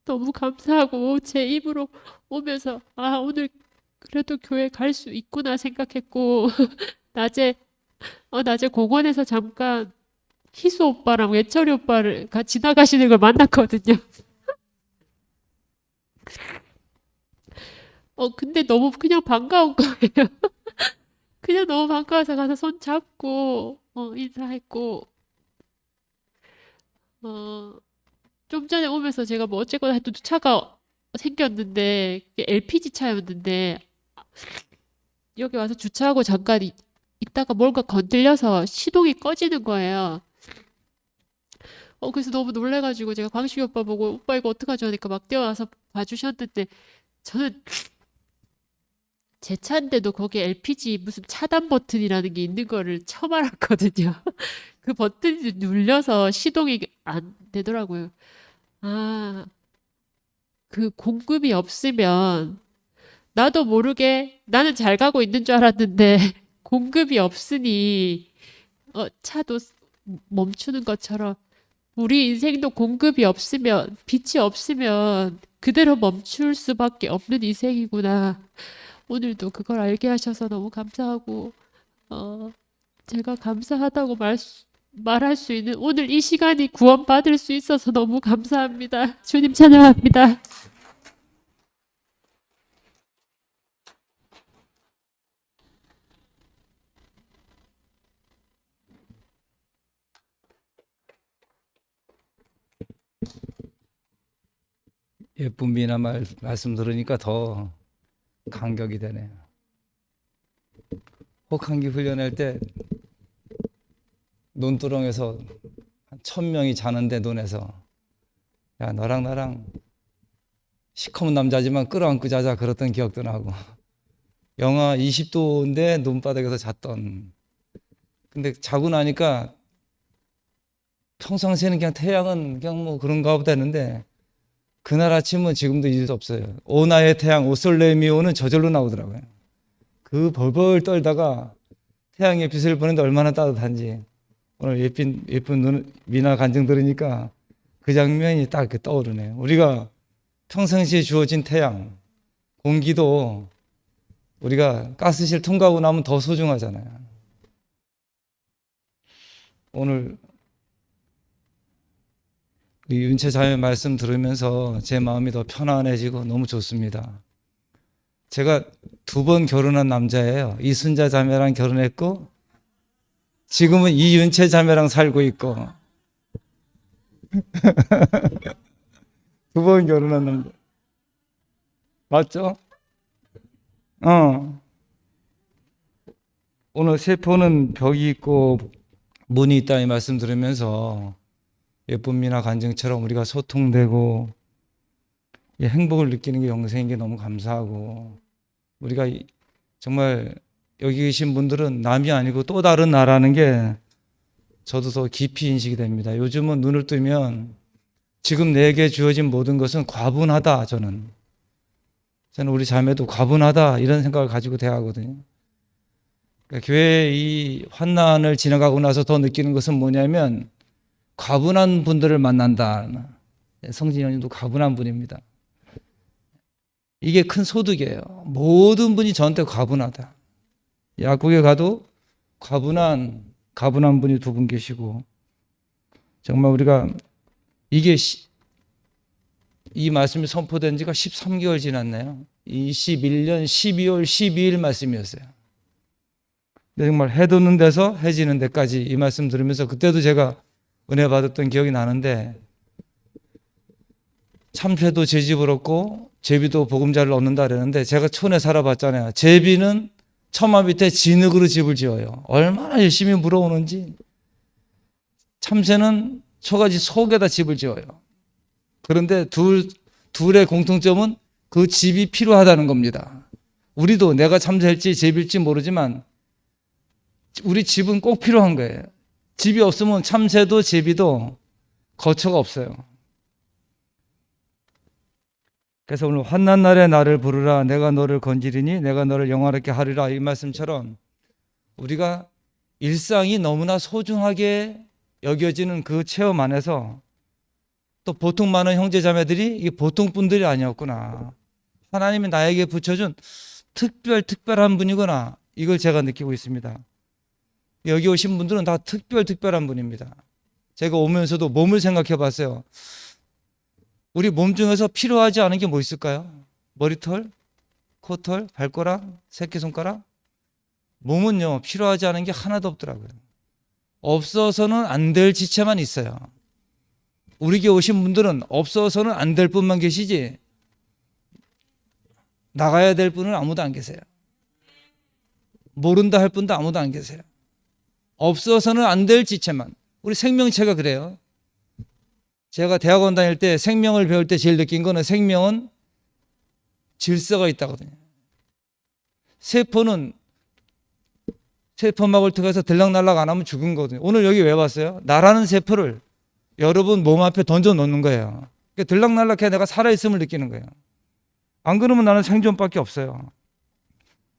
너무 감사하고 제 입으로 오면서 아 오늘 그래도 교회 갈 수 있구나 생각했고 낮에 공원에서 잠깐 희수 오빠랑 외철이 오빠를 지나가시는 걸 만났거든요. 근데 너무 그냥 반가운 거예요. 그냥 너무 반가워서 가서 손 잡고 인사했고 좀 전에 오면서 제가 뭐 어쨌거나 또 차가 생겼는데 LPG 차였는데 여기 와서 주차하고 잠깐 있다가 뭔가 건들려서 시동이 꺼지는 거예요. 그래서 너무 놀래가지고 제가 광식이 오빠 보고 오빠 이거 어떡하죠 하니까 막 뛰어와서 봐주셨는데 저는 제 차인데도 거기에 LPG 무슨 차단 버튼이라는 게 있는 거를 처음 알았거든요. 그 버튼이 눌려서 시동이 안 되더라고요. 아, 그 공급이 없으면 나도 모르게 나는 잘 가고 있는 줄 알았는데 공급이 없으니 차도 멈추는 것처럼 우리 인생도 공급이 없으면 빛이 없으면 그대로 멈출 수밖에 없는 인생이구나. 오늘도 그걸 알게 하셔서 너무 감사하고 제가 감사하다고 말할 수 있는 오늘 이 시간이 구원받을 수 있어서 너무 감사합니다. 주님 찬양합니다. 예쁜 미나 말씀 들으니까 더 감격이 되네요. 혹한기 훈련할 때 논두렁에서 한 1000명이 자는데 논에서 야 너랑 나랑 시커먼 남자지만 끌어안고 자자 그랬던 기억도 나고 영하 20도인데 논바닥에서 잤던 근데 자고 나니까 평상시에는 그냥 태양은 그냥 뭐 그런가 보다 했는데 그날 아침은 지금도 잊을 수 없어요. 오나의 태양 오솔레미오는 저절로 나오더라고요. 그 벌벌 떨다가 태양의 빛을 보는데 얼마나 따뜻한지 오늘 예쁜 미나 간증 들으니까 그 장면이 딱 떠오르네요. 우리가 평상시에 주어진 태양, 공기도 우리가 가스실 통과하고 나면 더 소중하잖아요. 오늘 우리 윤채 자매 말씀 들으면서 제 마음이 더 편안해지고 너무 좋습니다. 제가 2번 결혼한 남자예요. 이순자 자매랑 결혼했고 지금은 이윤채 자매랑 살고 있고 2번 결혼한 남자 맞죠? 오늘 세포는 벽이 있고 문이 있다 이 말씀 들으면서 예쁜 미나 간증처럼 우리가 소통되고 이 행복을 느끼는 게 영생인 게 너무 감사하고 우리가 정말 여기 계신 분들은 남이 아니고 또 다른 나라는 게 저도 더 깊이 인식이 됩니다. 요즘은 눈을 뜨면 지금 내게 주어진 모든 것은 과분하다. 저는 우리 자매도 과분하다 이런 생각을 가지고 대하거든요. 그러니까 교회 이 환난을 지나가고 나서 더 느끼는 것은 뭐냐면 과분한 분들을 만난다. 성진영님도 과분한 분입니다. 이게 큰 소득이에요. 모든 분이 저한테 과분하다. 약국에 가도 과분한 분이 2분 계시고 정말 우리가 이게 이 말씀이 선포된 지가 13개월 지났네요. 21년 12월 12일 말씀이었어요. 근데 정말 해 돋는 데서 해 지는 데까지 이 말씀 들으면서 그때도 제가 은혜 받았던 기억이 나는데 참새도 제 집을 얻고 제비도 보금자리를 얻는다 그러는데 제가 촌에 살아봤잖아요. 제비는 처마 밑에 진흙으로 집을 지어요. 얼마나 열심히 물어오는지. 참새는 초가지 속에다 집을 지어요. 그런데 둘의 공통점은 그 집이 필요하다는 겁니다. 우리도 내가 참새일지 제비일지 모르지만 우리 집은 꼭 필요한 거예요. 집이 없으면 참새도 제비도 거처가 없어요. 그래서 오늘 환난 날에 나를 부르라 내가 너를 건지리니 내가 너를 영화롭게 하리라 이 말씀처럼 우리가 일상이 너무나 소중하게 여겨지는 그 체험 안에서 또 보통 많은 형제자매들이 이게 보통 분들이 아니었구나. 하나님이 나에게 붙여준 특별한 분이구나. 이걸 제가 느끼고 있습니다. 여기 오신 분들은 다 특별한 분입니다. 제가 오면서도 몸을 생각해 봤어요. 우리 몸 중에서 필요하지 않은 게 뭐 있을까요? 머리털, 코털, 발가락, 새끼손가락? 몸은요, 필요하지 않은 게 하나도 없더라고요. 없어서는 안 될 지체만 있어요. 우리에게 오신 분들은 없어서는 안 될 분만 계시지 나가야 될 분은 아무도 안 계세요. 모른다 할 분도 아무도 안 계세요. 없어서는 안 될 지체만. 우리 생명체가 그래요. 제가 대학원 다닐 때 생명을 배울 때 제일 느낀 거는 생명은 질서가 있다거든요. 세포는 세포막을 통해서 들락날락 안 하면 죽은 거거든요. 오늘 여기 왜 왔어요? 나라는 세포를 여러분 몸 앞에 던져 놓는 거예요. 그러니까 들락날락해 내가 살아있음을 느끼는 거예요. 안 그러면 나는 생존밖에 없어요.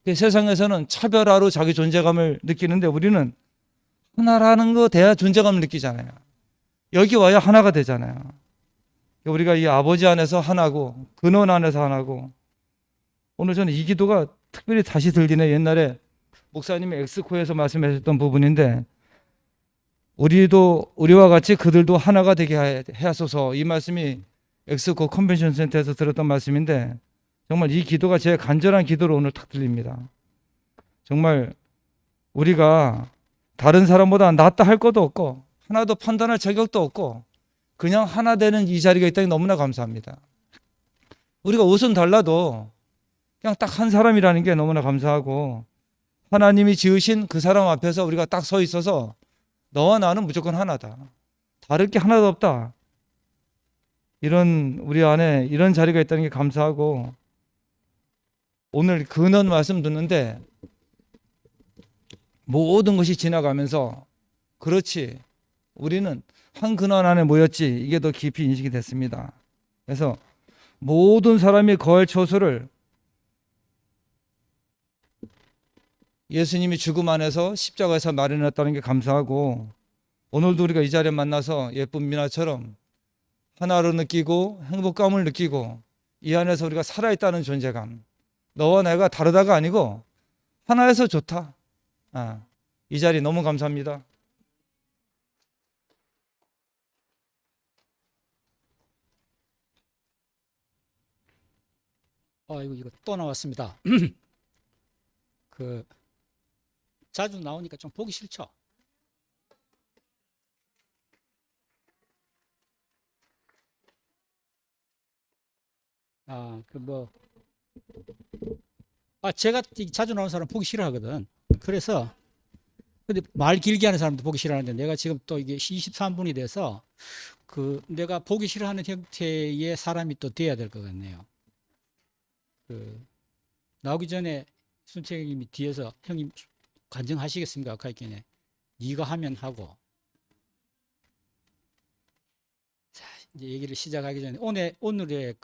세상에서는 차별화로 자기 존재감을 느끼는데 우리는 하나라는 거 돼야 존재감을 느끼잖아요. 여기 와야 하나가 되잖아요. 우리가 이 아버지 안에서 하나고 근원 안에서 하나고 오늘 저는 이 기도가 특별히 다시 들리네. 옛날에 목사님이 엑스코에서 말씀하셨던 부분인데 우리와 같이 그들도 하나가 되게 하소서 이 말씀이 엑스코 컨벤션 센터에서 들었던 말씀인데 정말 이 기도가 제 간절한 기도로 오늘 탁 들립니다. 정말 우리가 다른 사람보다 낫다 할 것도 없고 하나도 판단할 자격도 없고 그냥 하나 되는 이 자리가 있다니 너무나 감사합니다. 우리가 옷은 달라도 그냥 딱 한 사람이라는 게 너무나 감사하고 하나님이 지으신 그 사람 앞에서 우리가 딱 서 있어서 너와 나는 무조건 하나다. 다를 게 하나도 없다. 이런 우리 안에 이런 자리가 있다는 게 감사하고 오늘 근원 말씀 듣는데 모든 것이 지나가면서 그렇지 우리는 한 근원 안에 모였지 이게 더 깊이 인식이 됐습니다. 그래서 모든 사람이 거할 처소를 예수님이 죽음 안에서 십자가에서 마련했다는 게 감사하고, 오늘도 우리가 이 자리에 만나서 예쁜 미나처럼 하나로 느끼고 행복감을 느끼고 이 안에서 우리가 살아있다는 존재감, 너와 내가 다르다가 아니고 하나여서 좋다. 이 자리 너무 감사합니다. 이거 또 나왔습니다. 그 자주 나오니까 좀 보기 싫죠. 제가 자주 나오는 사람 보기 싫어하거든. 그래서 근데 말 길게 하는 사람도 보기 싫어하는데 내가 지금 또 이게 23분이 돼서 내가 보기 싫어하는 형태의 사람이 또 돼야 될 것 같네요. 나오기 전에 순책님이 뒤에서 형님 간증하시겠습니까? 아까 있겠네. 네가 하면 하고. 자, 이제 얘기를 시작하기 전에 오늘의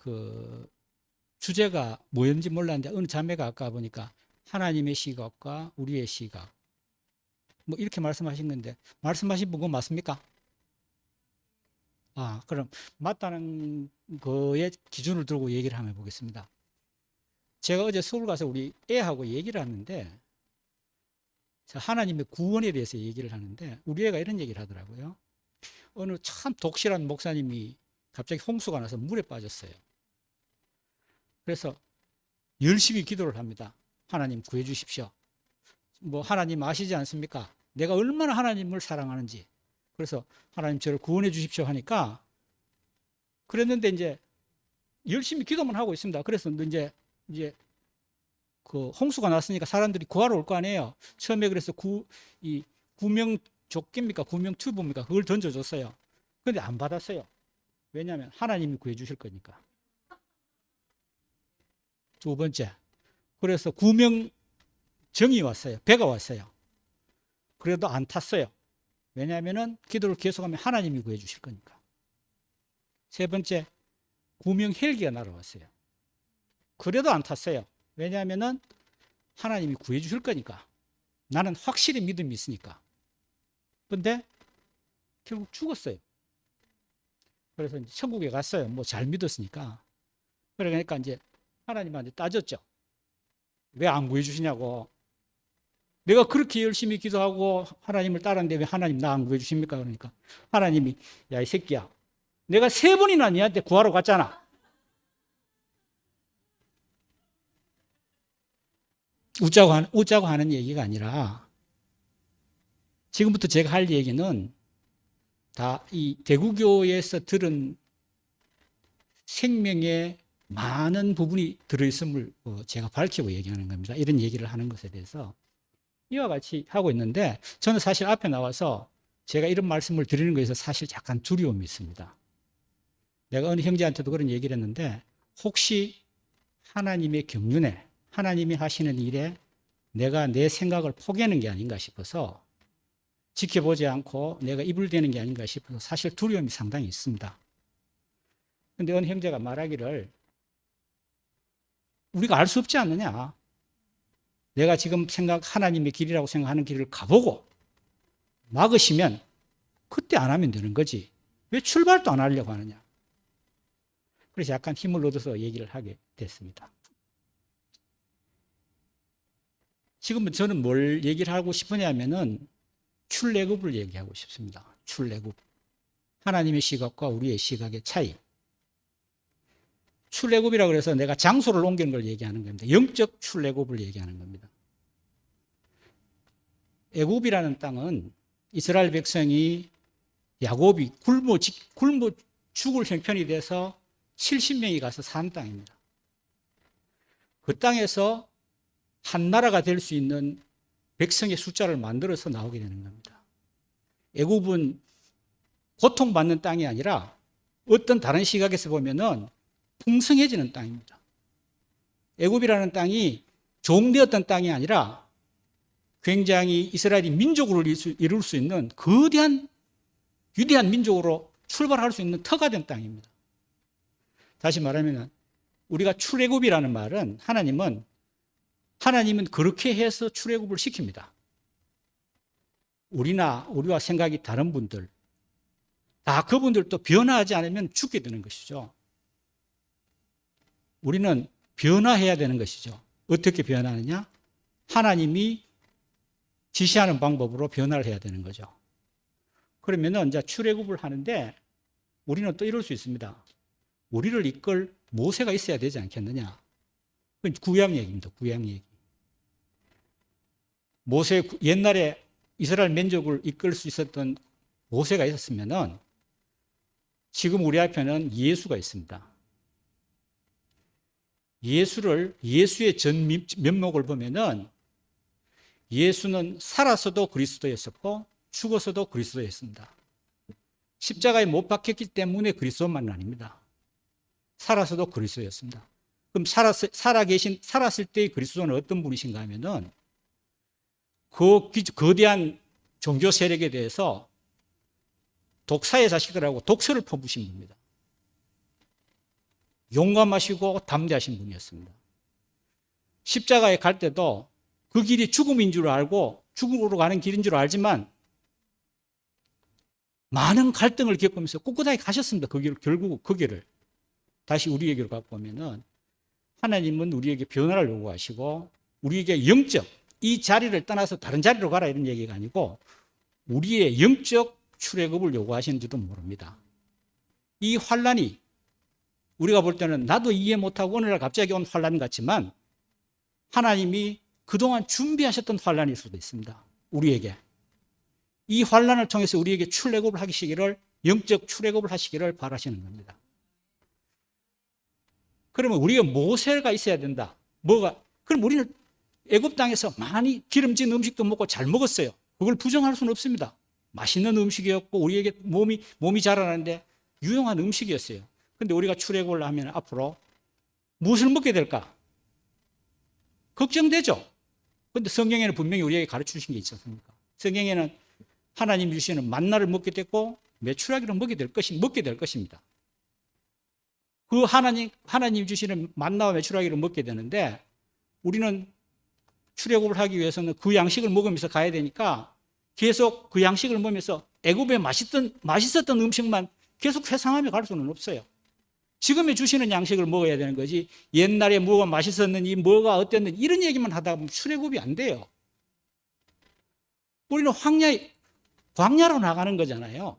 주제가 뭐였는지 몰랐는데 어느 자매가 아까 보니까 하나님의 시각과 우리의 시각 뭐 이렇게 말씀하신 건데 말씀하신 분 그거 맞습니까? 그럼 맞다는 거에 기준을 두고 얘기를 한번 해보겠습니다. 제가 어제 서울 가서 우리 애하고 얘기를 하는데 하나님의 구원에 대해서 얘기를 하는데 우리 애가 이런 얘기를 하더라고요. 어느 참 독실한 목사님이 갑자기 홍수가 나서 물에 빠졌어요. 그래서 열심히 기도를 합니다. 하나님 구해 주십시오. 뭐 하나님 아시지 않습니까? 내가 얼마나 하나님을 사랑하는지. 그래서 하나님 저를 구원해 주십시오 하니까 그랬는데 이제 열심히 기도만 하고 있습니다. 그래서 이제 그 홍수가 났으니까 사람들이 구하러 올 거 아니에요. 처음에 그래서 이 구명 조끼입니까? 구명 튜브입니까? 그걸 던져줬어요. 근데 안 받았어요. 왜냐하면 하나님이 구해 주실 거니까. 두 번째, 그래서 구명 정이 왔어요. 배가 왔어요. 그래도 안 탔어요. 왜냐하면 기도를 계속하면 하나님이 구해 주실 거니까. 세 번째, 구명 헬기가 날아왔어요. 그래도 안 탔어요. 왜냐하면 하나님이 구해 주실 거니까. 나는 확실히 믿음이 있으니까. 근데 결국 죽었어요. 그래서 이제 천국에 갔어요. 뭐 잘 믿었으니까. 그러니까 이제 하나님한테 따졌죠. 왜 안 구해 주시냐고. 내가 그렇게 열심히 기도하고 하나님을 따랐는데 왜 하나님 나 안 구해 주십니까? 그러니까 하나님이 야, 이 새끼야. 내가 3번이나 니한테 구하러 갔잖아. 웃자고 하는 얘기가 아니라 지금부터 제가 할 얘기는 다 이 대구교에서 들은 생명의 많은 부분이 들어있음을 제가 밝히고 얘기하는 겁니다. 이런 얘기를 하는 것에 대해서 이와 같이 하고 있는데 저는 사실 앞에 나와서 제가 이런 말씀을 드리는 것에서 사실 약간 두려움이 있습니다. 내가 어느 형제한테도 그런 얘기를 했는데 혹시 하나님의 경륜에 하나님이 하시는 일에 내가 내 생각을 포기하는 게 아닌가 싶어서 지켜보지 않고 내가 입을 대는 게 아닌가 싶어서 사실 두려움이 상당히 있습니다. 그런데 어느 형제가 말하기를 우리가 알 수 없지 않느냐. 내가 지금 하나님의 길이라고 생각하는 길을 가보고 막으시면 그때 안 하면 되는 거지. 왜 출발도 안 하려고 하느냐. 그래서 약간 힘을 얻어서 얘기를 하게 됐습니다. 지금은 저는 뭘 얘기를 하고 싶으냐면은 출애굽을 얘기하고 싶습니다. 출애굽. 하나님의 시각과 우리의 시각의 차이. 출애굽이라고 해서 내가 장소를 옮기는 걸 얘기하는 겁니다. 영적 출애굽을 얘기하는 겁니다. 애굽이라는 땅은 이스라엘 백성이 야곱이 굶어 죽을 형편이 돼서 70명이 가서 산 땅입니다. 그 땅에서 한 나라가 될 수 있는 백성의 숫자를 만들어서 나오게 되는 겁니다. 애굽은 고통받는 땅이 아니라 어떤 다른 시각에서 보면은 풍성해지는 땅입니다. 애굽이라는 땅이 종되었던 땅이 아니라 굉장히 이스라엘이 민족으로 이룰 수 있는 거대한 위대한 민족으로 출발할 수 있는 터가 된 땅입니다. 다시 말하면 우리가 출애굽이라는 말은 하나님은 하나님은 그렇게 해서 출애굽을 시킵니다. 우리와 생각이 다른 분들, 다 그분들도 변화하지 않으면 죽게 되는 것이죠. 우리는 변화해야 되는 것이죠. 어떻게 변화하느냐? 하나님이 지시하는 방법으로 변화를 해야 되는 거죠. 그러면은 이제 출애굽을 하는데 우리는 또 이럴 수 있습니다. 우리를 이끌 모세가 있어야 되지 않겠느냐? 그건 구약 얘기입니다. 구약 얘기. 옛날에 이스라엘 민족을 이끌 수 있었던 모세가 있었으면은 지금 우리 앞에는 예수가 있습니다. 예수의 전 면목을 보면은 예수는 살아서도 그리스도였었고 죽어서도 그리스도였습니다. 십자가에 못 박혔기 때문에 그리스도만 아닙니다. 살아서도 그리스도였습니다. 그럼 살았을 때의 그리스도는 어떤 분이신가 하면은 그 거대한 종교 세력에 대해서 독사의 자식들하고 독서를 퍼부신 분입니다. 용감하시고 담대하신 분이었습니다. 십자가에 갈 때도 그 길이 죽음인 줄 알고 죽음으로 가는 길인 줄 알지만 많은 갈등을 겪으면서 꿋꿋하게 가셨습니다. 그 길을, 결국 그 길을. 다시 우리에게로 갖고 오면은 하나님은 우리에게 변화를 요구하시고 우리에게 영적, 이 자리를 떠나서 다른 자리로 가라 이런 얘기가 아니고 우리의 영적 출애굽을 요구하시는지도 모릅니다. 이 환란이 우리가 볼 때는 나도 이해 못하고 어느 날 갑자기 온 환란 같지만 하나님이 그동안 준비하셨던 환란일 수도 있습니다. 우리에게. 이 환란을 통해서 우리에게 출애굽을 하시기를, 영적 출애굽을 하시기를 바라시는 겁니다. 그러면 우리가 모세가 있어야 된다. 그럼 우리는 애굽 땅에서 많이 기름진 음식도 먹고 잘 먹었어요. 그걸 부정할 수는 없습니다. 맛있는 음식이었고 우리에게 몸이 자라나는데 유용한 음식이었어요. 근데 우리가 출애굽을 하면 앞으로 무엇을 먹게 될까? 걱정되죠. 근데 성경에는 분명히 우리에게 가르쳐 주신 게 있지 않습니까? 성경에는 하나님 주시는 만나를 먹게 됐고 메추라기를 먹게 될 것입니다. 그 하나님 주시는 만나와 메추라기를 먹게 되는데 우리는 출애굽을 하기 위해서는 그 양식을 먹으면서 가야 되니까 계속 그 양식을 먹으면서 애굽에 맛있었던 음식만 계속 회상하며 갈 수는 없어요. 지금에 주시는 양식을 먹어야 되는 거지 옛날에 뭐가 맛있었는지 뭐가 어땠는지 이런 얘기만 하다가 보면 출애굽이 안 돼요. 우리는 광야로 나가는 거잖아요.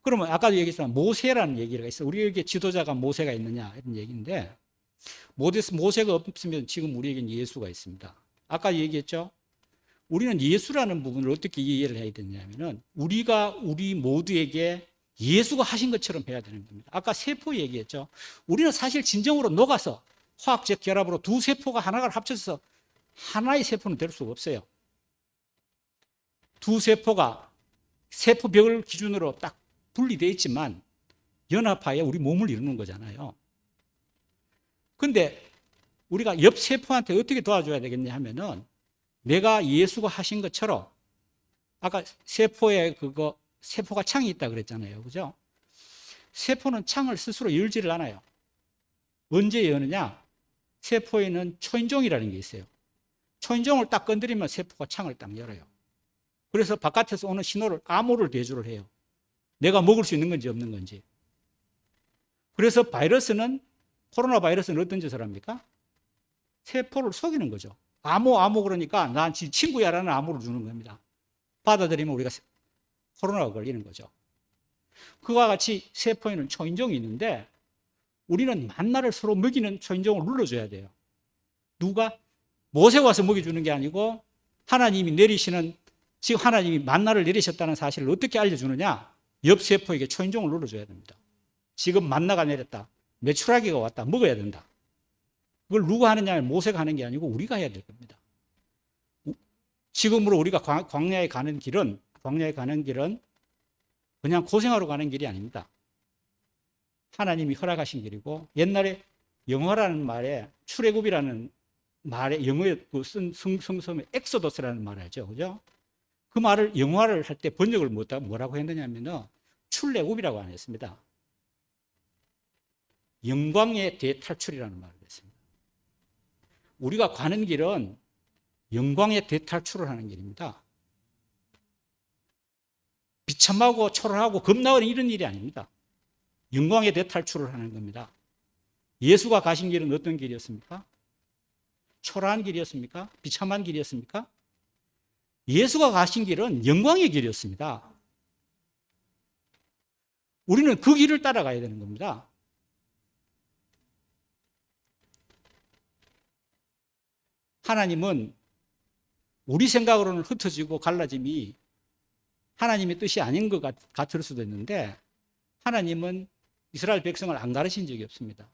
그러면 아까도 얘기했지만 모세라는 얘기가 있어요. 우리에게 지도자가 모세가 있느냐 이런 얘기인데 모세가 없으면 지금 우리에게는 예수가 있습니다. 아까 얘기했죠. 우리는 예수라는 부분을 어떻게 이해를 해야 되냐면은 우리 모두에게 예수가 하신 것처럼 해야 되는 겁니다. 아까 세포 얘기했죠. 우리는 사실 진정으로 녹아서 화학적 결합으로 두 세포가 하나가 합쳐서 하나의 세포는 될 수가 없어요. 두 세포가 세포벽을 기준으로 딱 분리되어 있지만 연합하여 우리 몸을 이루는 거잖아요. 근데 우리가 옆 세포한테 어떻게 도와줘야 되겠냐 하면은 내가 예수가 하신 것처럼 아까 세포가 창이 있다 그랬잖아요. 그죠? 세포는 창을 스스로 열지를 않아요. 언제 여느냐? 세포에는 초인종이라는 게 있어요. 초인종을 딱 건드리면 세포가 창을 딱 열어요. 그래서 바깥에서 오는 신호를 암호를 대조를 해요. 내가 먹을 수 있는 건지 없는 건지. 그래서 코로나 바이러스는 어떤 짓을 합니까? 세포를 속이는 거죠. 암호 그러니까 난 친구야라는 암호를 주는 겁니다. 받아들이면 우리가 코로나가 걸리는 거죠. 그와 같이 세포에는 초인종이 있는데 우리는 만나를 서로 먹이는 초인종을 눌러줘야 돼요. 누가? 모세가 와서 먹여주는 게 아니고 하나님이 지금 하나님이 만나를 내리셨다는 사실을 어떻게 알려주느냐? 옆 세포에게 초인종을 눌러줘야 됩니다. 지금 만나가 내렸다. 메추라기가 왔다. 먹어야 된다. 그걸 누가 하느냐? 모세가 하는 게 아니고 우리가 해야 될 겁니다. 지금으로 우리가 광야에 가는 길은 그냥 고생하러 가는 길이 아닙니다. 하나님이 허락하신 길이고 옛날에 영어라는 말에 출애굽이라는 말에 영어에 쓴 성서에 엑소더스라는 말을 하죠. 그죠? 그 말을 영어를 할 때 번역을 뭐라고 했느냐면은 출애굽이라고 안 했습니다. 영광의 대탈출이라는 말을 했습니다. 우리가 가는 길은 영광의 대탈출을 하는 길입니다. 비참하고 초라하고 겁나는 이런 일이 아닙니다. 영광의 대탈출을 하는 겁니다. 예수가 가신 길은 어떤 길이었습니까? 초라한 길이었습니까? 비참한 길이었습니까? 예수가 가신 길은 영광의 길이었습니다. 우리는 그 길을 따라가야 되는 겁니다. 하나님은 우리 생각으로는 흩어지고 갈라짐이 하나님의 뜻이 아닌 것 같을 수도 있는데 하나님은 이스라엘 백성을 안 가르친 적이 없습니다.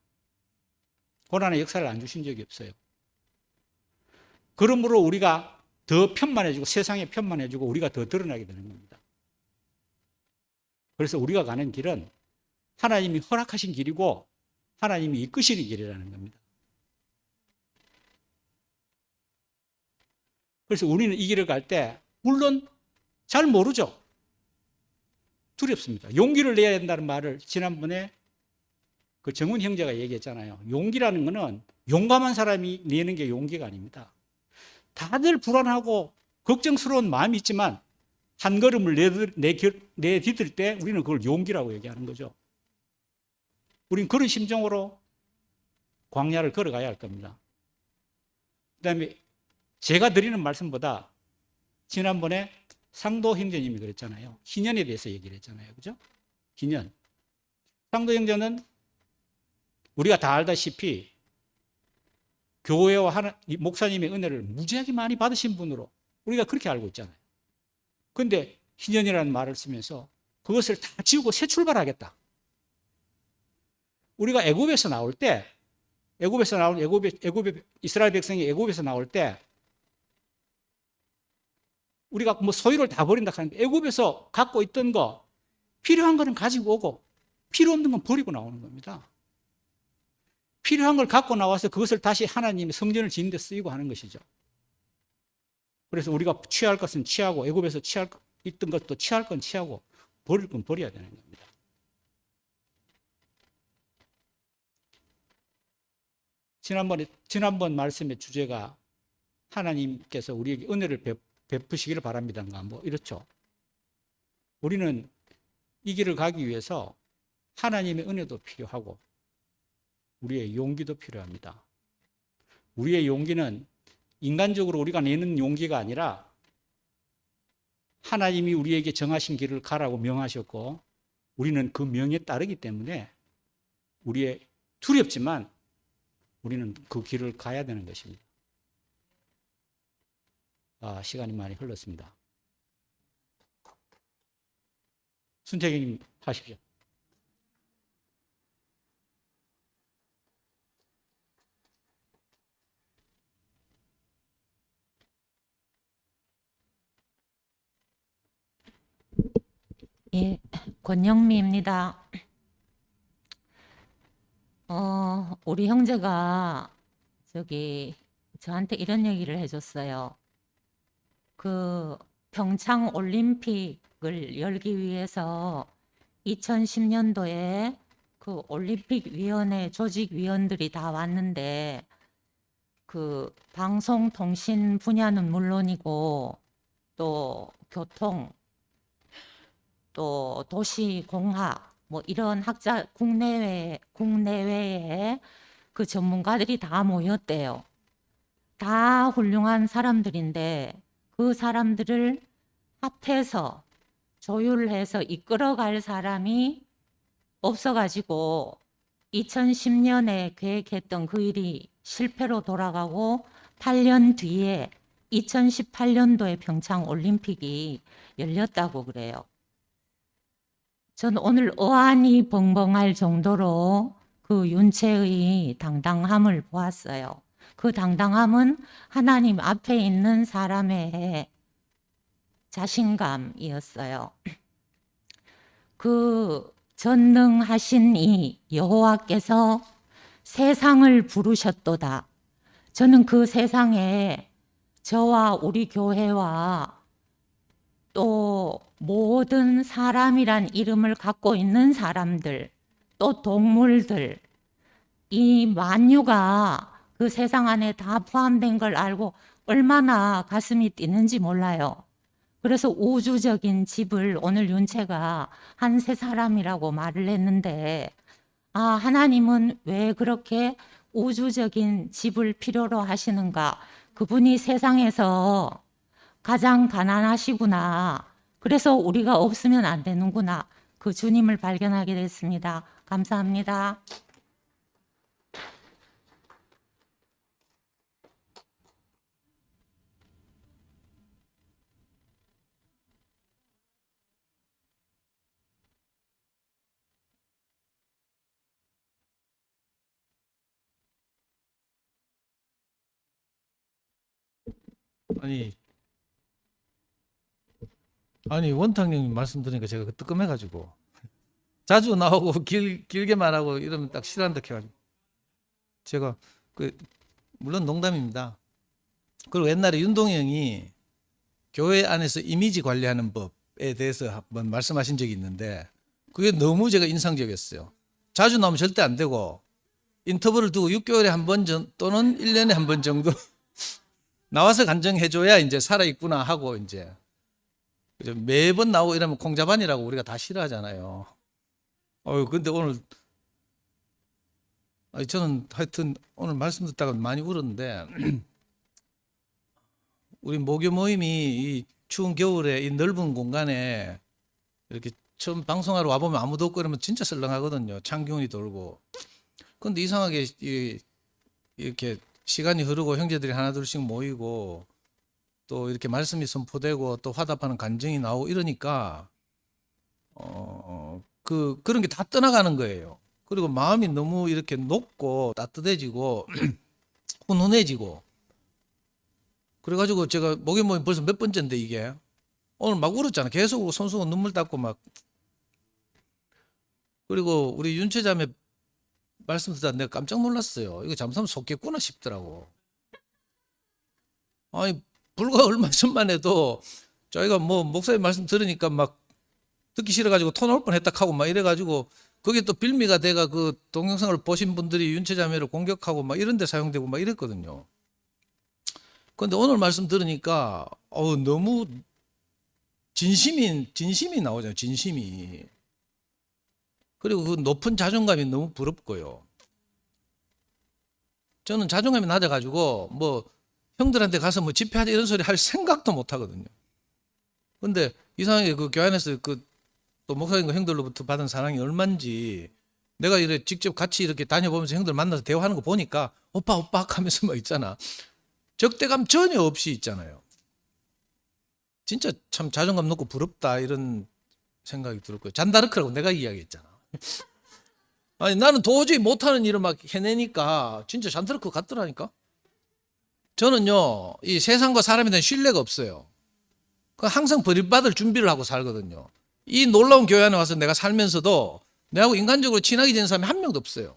고난의 역사를 안 주신 적이 없어요. 그러므로 우리가 더 편만해지고 세상에 편만해지고 우리가 더 드러나게 되는 겁니다. 그래서 우리가 가는 길은 하나님이 허락하신 길이고 하나님이 이끄시는 길이라는 겁니다. 그래서 우리는 이 길을 갈 때 물론 잘 모르죠. 두렵습니다. 용기를 내야 된다는 말을 지난번에 그 정훈 형제가 얘기했잖아요. 용기라는 거는 용감한 사람이 내는 게 용기가 아닙니다. 다들 불안하고 걱정스러운 마음이 있지만 한 걸음을 내디딜 때 우리는 그걸 용기라고 얘기하는 거죠. 우린 그런 심정으로 광야를 걸어가야 할 겁니다. 그 다음에 제가 드리는 말씀보다 지난번에 상도 형제님이 그랬잖아요. 희년에 대해서 얘기를 했잖아요. 그죠? 희년. 상도 형제는 우리가 다 알다시피 교회와 목사님의 은혜를 무지하게 많이 받으신 분으로 우리가 그렇게 알고 있잖아요. 그런데 희년이라는 말을 쓰면서 그것을 다 지우고 새 출발하겠다. 우리가 애굽에서 나올 때 이스라엘 백성이 애굽에서 나올 때 우리가 뭐 소유를 다 버린다 하는데 애굽에서 갖고 있던 거 필요한 거는 가지고 오고 필요 없는 건 버리고 나오는 겁니다. 필요한 걸 갖고 나와서 그것을 다시 하나님의 성전을 짓는 데 쓰이고 하는 것이죠. 그래서 우리가 취할 것은 취하고 애굽에서 있던 것도 취할 건 취하고 버릴 건 버려야 되는 겁니다. 지난번 말씀의 주제가 하나님께서 우리에게 은혜를 베푸시기를 바랍니다인가 뭐 이렇죠. 우리는 이 길을 가기 위해서 하나님의 은혜도 필요하고 우리의 용기도 필요합니다. 우리의 용기는 인간적으로 우리가 내는 용기가 아니라 하나님이 우리에게 정하신 길을 가라고 명하셨고 우리는 그 명에 따르기 때문에 우리의 두렵지만 우리는 그 길을 가야 되는 것입니다. 시간이 많이 흘렀습니다. 순택님 하십시오. 예, 권영미입니다. 우리 형제가 저한테 이런 얘기를 해줬어요. 그 평창 올림픽을 열기 위해서 2010년도에 그 올림픽 위원회 조직위원들이 다 왔는데 그 방송통신 분야는 물론이고 또 교통 또 도시공학 뭐 이런 학자 국내외에 그 전문가들이 다 모였대요. 다 훌륭한 사람들인데 그 사람들을 합해서 조율해서 이끌어갈 사람이 없어가지고 2010년에 계획했던 그 일이 실패로 돌아가고 8년 뒤에 2018년도에 평창 올림픽이 열렸다고 그래요. 전 오늘 어안이 벙벙할 정도로 그 윤채의 당당함을 보았어요. 그 당당함은 하나님 앞에 있는 사람의 자신감이었어요. 그 전능하신 이 여호와께서 세상을 부르셨도다. 저는 그 세상에 저와 우리 교회와 또 모든 사람이란 이름을 갖고 있는 사람들, 또 동물들, 이 만유가 그 세상 안에 다 포함된 걸 알고 얼마나 가슴이 뛰는지 몰라요. 그래서 우주적인 집을 오늘 윤채가 한 세 사람이라고 말을 했는데, 아, 하나님은 왜 그렇게 우주적인 집을 필요로 하시는가? 그분이 세상에서 가장 가난하시구나. 그래서 우리가 없으면 안 되는구나. 그 주님을 발견하게 됐습니다. 감사합니다. 아니 원탕님 말씀 들으니까 제가 뜨끔해가지고 자주 나오고 길게 말하고 이러면 딱 싫어한다 해가지고 제가 물론 농담입니다. 그리고 옛날에 윤동희 형이 교회 안에서 이미지 관리하는 법에 대해서 한번 말씀하신 적이 있는데 그게 너무 제가 인상적이었어요. 자주 나오면 절대 안 되고 인터벌을 두고 6개월에 한 번 또는 1년에 한 번 정도 나와서 간증해줘야 이제 살아있구나 하고 이제 매번 나오고 이러면 공자반이라고 우리가 다 싫어하잖아요. 근데 오늘 저는 하여튼 오늘 말씀 듣다가 많이 울었는데 우리 모교 모임이 이 추운 겨울에 이 넓은 공간에 이렇게 처음 방송하러 와보면 아무도 없고 그러면 진짜 썰렁하거든요. 찬 기운이 돌고. 근데 이상하게 이렇게 시간이 흐르고 형제들이 하나둘씩 모이고 또 이렇게 말씀이 선포되고 또 화답하는 간증이 나오고 이러니까 그런 게 다 떠나가는 거예요. 그리고 마음이 너무 이렇게 높고 따뜻해지고 훈훈해지고 그래가지고 제가 목요 모임 벌써 몇 번째인데 이게 오늘 막 울었잖아. 계속 손수건 눈물 닦고 막. 그리고 우리 윤채자매 말씀 듣다 내가 깜짝 놀랐어요. 이거 잠수하면 속겠구나 싶더라고. 아니 불과 얼마 전만 해도 저희가 뭐 목사님 말씀 들으니까 막 듣기 싫어가지고 토 나올 뻔했다 하고 막 이래가지고 그게 또 빌미가 돼가 그 동영상을 보신 분들이 윤채자매를 공격하고 막 이런 데 사용되고 막 이랬거든요. 근데 오늘 말씀 들으니까 너무 진심이 나오잖아요. 진심이. 그리고 그 높은 자존감이 너무 부럽고요. 저는 자존감이 낮아가지고 뭐 형들한테 가서 뭐 집회하자 이런 소리 할 생각도 못 하거든요. 근데 이상하게 그 교회 안에서 또 목사님과 형들로부터 받은 사랑이 얼만지 내가 이렇게 직접 같이 이렇게 다녀보면서 형들 만나서 대화하는 거 보니까 오빠 하면서 막 있잖아. 적대감 전혀 없이 있잖아요. 진짜 참 자존감 높고 부럽다 이런 생각이 들었고요. 잔다르크라고 내가 이야기했잖아. 아니 나는 도저히 못하는 일을 막 해내니까 진짜 잔다르크 같더라니까. 저는요 이 세상과 사람에 대한 신뢰가 없어요. 항상 버림받을 준비를 하고 살거든요. 이 놀라운 교회 안에 와서 내가 살면서도 내하고 인간적으로 친하게 지낸 사람이 한 명도 없어요.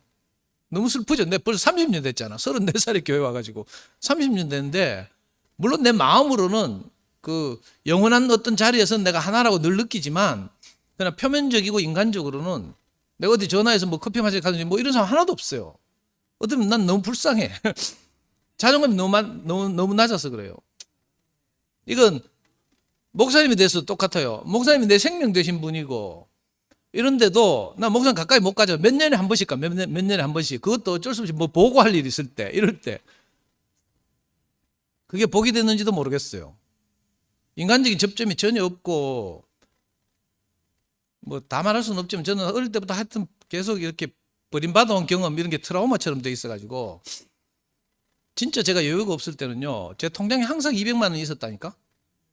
너무 슬프죠. 내가 벌써 30년 됐잖아. 34살에 교회 와가지고 30년 됐는데 물론 내 마음으로는 그 영원한 어떤 자리에서 내가 하나라고 늘 느끼지만 그냥 표면적이고 인간적으로는 내가 어디 전화해서 뭐 커피 마시러 가든지 뭐 이런 사람 하나도 없어요. 어쩌면 난 너무 불쌍해. 자존감이 너무 낮아서 그래요. 이건 목사님에 대해서 똑같아요. 목사님이 내 생명 되신 분이고 이런데도 나 목사님 가까이 못 가죠. 몇 년에 한 번씩 가. 몇 년에 한 번씩. 그것도 어쩔 수 없이 뭐 보고할 일 있을 때 이럴 때 그게 복이 됐는지도 모르겠어요. 인간적인 접점이 전혀 없고 뭐 다 말할 수는 없지만 저는 어릴 때부터 하여튼 계속 이렇게 버림받아온 경험 이런 게 트라우마처럼 돼 있어가지고 진짜 제가 여유가 없을 때는요 제 통장에 항상 200만 원이 있었다니까.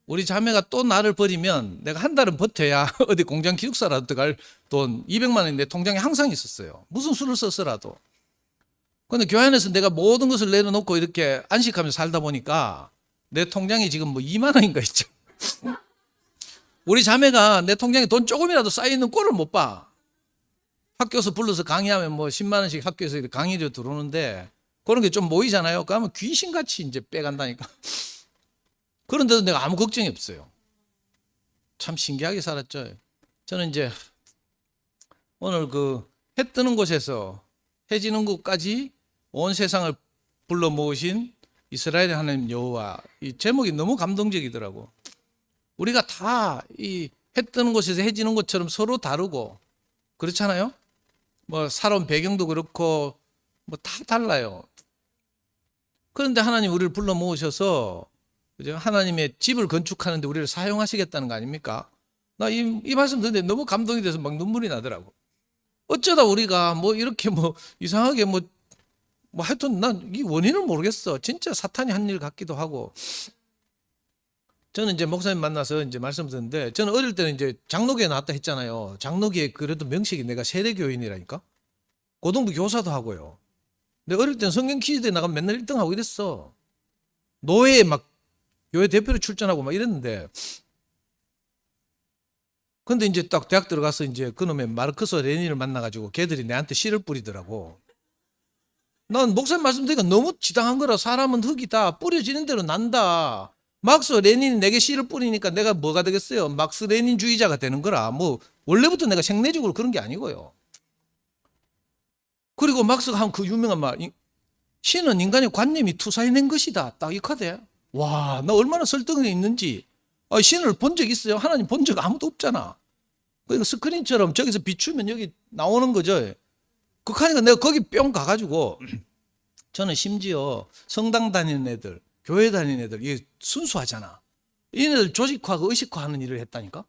우리 자매가 또 나를 버리면 내가 한 달은 버텨야 어디 공장 기숙사라도 들어갈 돈 200만 원이 내 통장에 항상 있었어요. 무슨 수를 썼어라도. 그런데 교회 안에서 내가 모든 것을 내려놓고 이렇게 안식하면서 살다 보니까 내 통장에 지금 뭐 2만 원인가 있죠. 우리 자매가 내 통장에 돈 조금이라도 쌓여있는 꼴을 못 봐. 학교에서 불러서 강의하면 뭐 10만 원씩 학교에서 강의료 들어오는데 그런 게 좀 모이잖아요. 그러면 귀신같이 이제 빼간다니까. 그런데도 내가 아무 걱정이 없어요. 참 신기하게 살았죠. 저는 이제 오늘 그 해 뜨는 곳에서 해 지는 곳까지 온 세상을 불러 모으신 이스라엘의 하나님 여호와, 이 제목이 너무 감동적이더라고. 우리가 다 이 해 뜨는 곳에서 해 지는 것처럼 서로 다르고 그렇잖아요. 뭐 살아온 배경도 그렇고 뭐 다 달라요. 그런데 하나님 우리를 불러 모으셔서 그죠? 하나님의 집을 건축하는데 우리를 사용하시겠다는 거 아닙니까? 나 이 말씀 듣는데 너무 감동이 돼서 막 눈물이 나더라고. 어쩌다 우리가 뭐 이렇게 뭐 이상하게 뭐 하여튼 난 이 원인을 모르겠어. 진짜 사탄이 한 일 같기도 하고. 저는 이제 목사님 만나서 이제 말씀 듣는데, 저는 어릴 때는 이제 장로교에 나왔다 했잖아요. 장로교에 그래도 명식이 내가 세례교인이라니까. 고등부 교사도 하고요. 근데 어릴 때는 성경 퀴즈대에 나가면 맨날 1등 하고 이랬어. 노회에 막 교회 대표로 출전하고 막 이랬는데, 근데 이제 딱 대학 들어가서 이제 그놈의 마르크스 레닌을 만나가지고 걔들이 내한테 씨를 뿌리더라고. 난 목사님 말씀 드리니까 너무 지당한 거라. 사람은 흙이다. 뿌려지는 대로 난다. 막스 레닌이 내게 씨를 뿌리니까 내가 뭐가 되겠어요? 막스 레닌주의자가 되는 거라. 뭐 원래부터 내가 생내적으로 그런 게 아니고요. 그리고 막스가 한 그 유명한 말, 신은 인간의 관념이 투사해낸 것이다. 딱 이 카드에. 와, 나 얼마나 설득이 있는지. 신을 본 적 있어요? 하나님 본 적 아무도 없잖아. 그러니까 스크린처럼 저기서 비추면 여기 나오는 거죠. 그러니까 내가 거기 뿅 가가지고, 저는 심지어 성당 다니는 애들, 교회 다니는 애들, 이게 순수하잖아. 얘네들 조직화하고 의식화하는 일을 했다니까.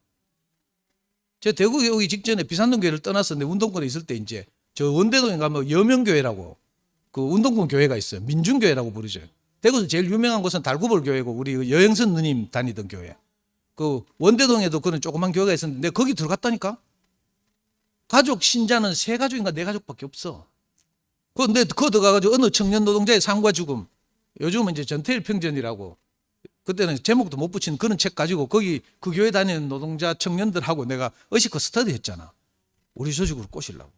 제가 대구에 오기 직전에 비산동 교회를 떠나서 내 운동권에 있을 때 이제 저 원대동에 가면 여명교회라고 그 운동권 교회가 있어요. 민중교회라고 부르죠. 대구에서 제일 유명한 곳은 달구볼 교회고 우리 여행선 누님 다니던 교회. 그 원대동에도 그런 조그만 교회가 있었는데 거기 들어갔다니까. 가족 신자는 3가족인가 4가족밖에 없어. 그런데 그거 들어가가지고 어느 청년 노동자의 삶과 죽음, 요즘은 이제 전태일 평전이라고, 그때는 제목도 못 붙인 그런 책 가지고 거기 그 교회 다니는 노동자 청년들하고 내가 의식화 스터디 했잖아. 우리 조직으로 꼬시려고.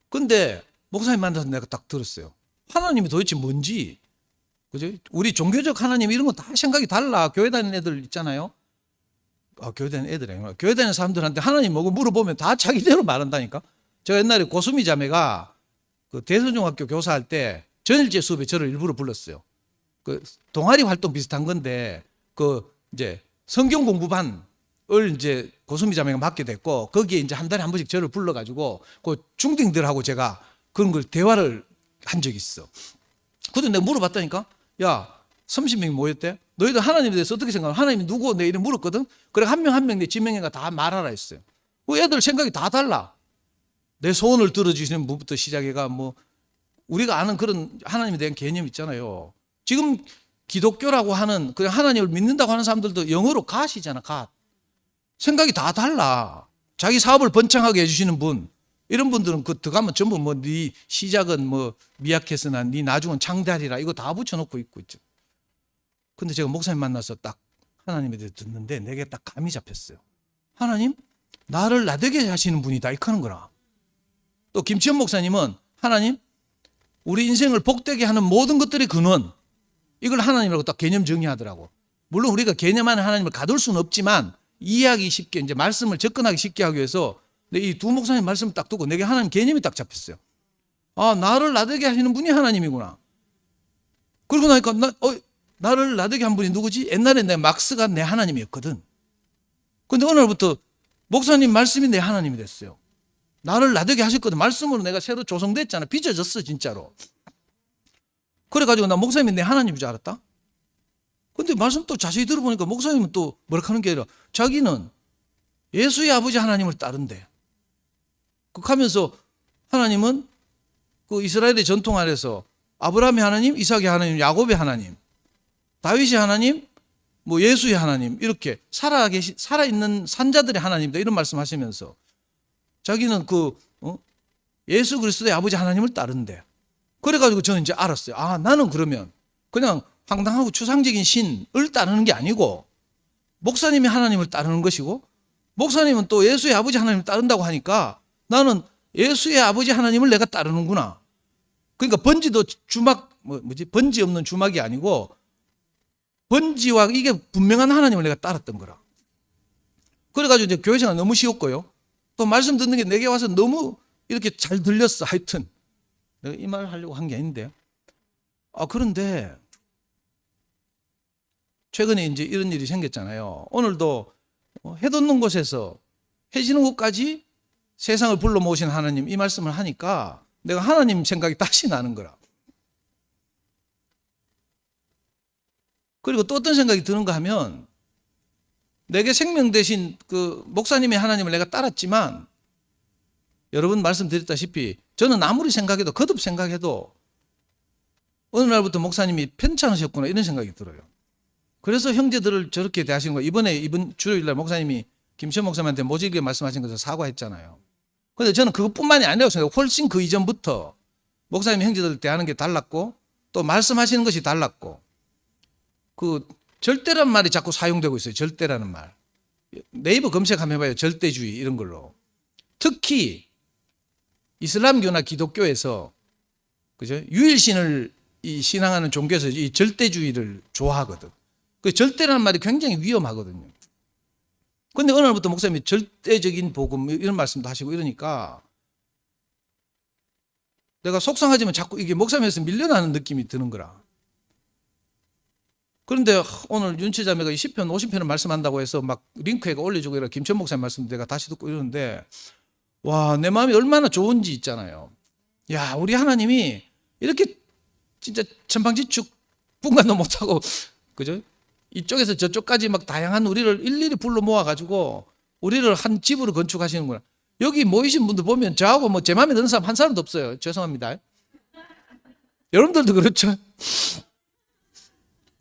근데 목사님 만나서 내가 딱 들었어요. 하나님이 도대체 뭔지. 그죠? 우리 종교적 하나님 이런 거 다 생각이 달라. 교회 다니는 애들 있잖아요. 교회 다니는 애들이 아니라 교회 다니는 사람들한테 하나님 뭐고 물어보면 다 자기대로 말한다니까. 제가 옛날에 고수미 자매가 그 대선중학교 교사할 때 전일제 수업에 저를 일부러 불렀어요. 그 동아리 활동 비슷한 건데 그 이제 성경 공부반을 이제 고수미 자매가 맡게 됐고 거기에 이제 한 달에 한 번씩 저를 불러가지고 그 중딩들하고 제가 그런 걸 대화를 한 적이 있어. 그때 내가 물어봤다니까. 야, 30명이 모였대. 너희들 하나님에 대해서 어떻게 생각하냐? 하나님이 누구? 내 이름 물었거든. 그래 한 명 한 명 내 지명해가 다 말하라 했어요. 그 애들 생각이 다 달라. 내 소원을 들어주시는 분부터 시작해가 뭐 우리가 아는 그런 하나님에 대한 개념 있잖아요. 지금 기독교라고 하는 그냥 하나님을 믿는다고 하는 사람들도 영어로 갓이잖아. 갓. 생각이 다 달라. 자기 사업을 번창하게 해주시는 분, 이런 분들은 그 들어가면 전부 뭐 네 시작은 뭐 미약했으나 네 나중은 창대하리라 이거 다 붙여놓고 있고 있죠. 근데 제가 목사님 만나서 딱 하나님에 대해서 듣는데 내게 딱 감이 잡혔어요. 하나님 나를 나되게 하시는 분이다 이렇게 하는 거라. 또 김치현 목사님은 하나님 우리 인생을 복되게 하는 모든 것들의 근원, 이걸 하나님이라고 딱 개념 정의하더라고. 물론 우리가 개념 안에 하나님을 가둘 수는 없지만 이해하기 쉽게 이제 말씀을 접근하기 쉽게 하기 위해서 이 두 목사님 말씀을 딱 두고 내게 하나님 개념이 딱 잡혔어요. 아, 나를 나되게 하시는 분이 하나님이구나. 그러고 나니까 나를 나되게 한 분이 누구지? 옛날에 내 막스가 내 하나님이었거든. 근데 어느 날부터 목사님 말씀이 내 하나님이 됐어요. 나를 나되게 하셨거든. 말씀으로 내가 새로 조성됐잖아. 빚어졌어 진짜로. 그래가지고 나 목사님이 내 하나님인 줄 알았다. 근데 말씀 또 자세히 들어보니까 목사님은 또 뭐라 하는 게 아니라 자기는 예수의 아버지 하나님을 따른대. 그렇게 하면서 하나님은 그 이스라엘의 전통 안에서 아브라함의 하나님, 이삭의 하나님, 야곱의 하나님, 다윗의 하나님, 뭐 예수의 하나님, 이렇게 살아있는 산자들의 하나님이다 이런 말씀하시면서 자기는 예수 그리스도의 아버지 하나님을 따른대. 그래가지고 저는 이제 알았어요. 아, 나는 그러면 그냥 황당하고 추상적인 신을 따르는 게 아니고 목사님이 하나님을 따르는 것이고 목사님은 또 예수의 아버지 하나님을 따른다고 하니까 나는 예수의 아버지 하나님을 내가 따르는구나. 그러니까 번지도 번지 없는 주막이 아니고 번지와 이게 분명한 하나님을 내가 따랐던 거라. 그래가지고 이제 교회 생활 너무 쉬웠고요. 또 말씀 듣는 게 내게 와서 너무 이렇게 잘 들렸어. 하여튼 내가 이 말을 하려고 한 게 아닌데. 그런데 최근에 이제 이런 일이 생겼잖아요. 오늘도 해 돋는 곳에서 해 지는 곳까지 세상을 불러 모으신 하나님 이 말씀을 하니까 내가 하나님 생각이 다시 나는 거라. 그리고 또 어떤 생각이 드는가 하면 내게 생명 대신 그 목사님의 하나님을 내가 따랐지만 여러 번 말씀드렸다시피 저는 아무리 생각해도 거듭 생각해도 어느 날부터 목사님이 편찮으셨구나 이런 생각이 들어요. 그래서 형제들을 저렇게 대하시는 거예요. 이번 주일날 목사님이 김시현 목사님한테 모질게 말씀하신 것을 사과했잖아요. 그런데 저는 그것뿐만이 아니라고 생각해요. 훨씬 그 이전부터 목사님 형제들을 대하는 게 달랐고 또 말씀하시는 것이 달랐고 그 절대란 말이 자꾸 사용되고 있어요. 절대라는 말. 네이버 검색 한번 해봐요. 절대주의 이런 걸로. 특히 이슬람교나 기독교에서 그죠? 유일신을 이 신앙하는 종교에서 이 절대주의를 좋아하거든. 그 절대라는 말이 굉장히 위험하거든요. 근데 어느 날부터 목사님이 절대적인 복음 이런 말씀도 하시고 이러니까 내가 속상하지만 자꾸 이게 목사님에서 밀려나는 느낌이 드는 거라. 그런데 오늘 윤치자매가 10편, 50편을 말씀한다고 해서 막 링크해가 올려주고 이래 김천 목사님 말씀 내가 다시 듣고 이러는데 와, 내 마음이 얼마나 좋은지 있잖아요. 야, 우리 하나님이 이렇게 진짜 천방지축 분간도 못하고 그죠? 이쪽에서 저쪽까지 막 다양한 우리를 일일이 불러 모아가지고 우리를 한 집으로 건축하시는구나. 여기 모이신 분들 보면 저하고 뭐 제 마음에 드는 사람 한 사람도 없어요. 죄송합니다. 여러분들도 그렇죠.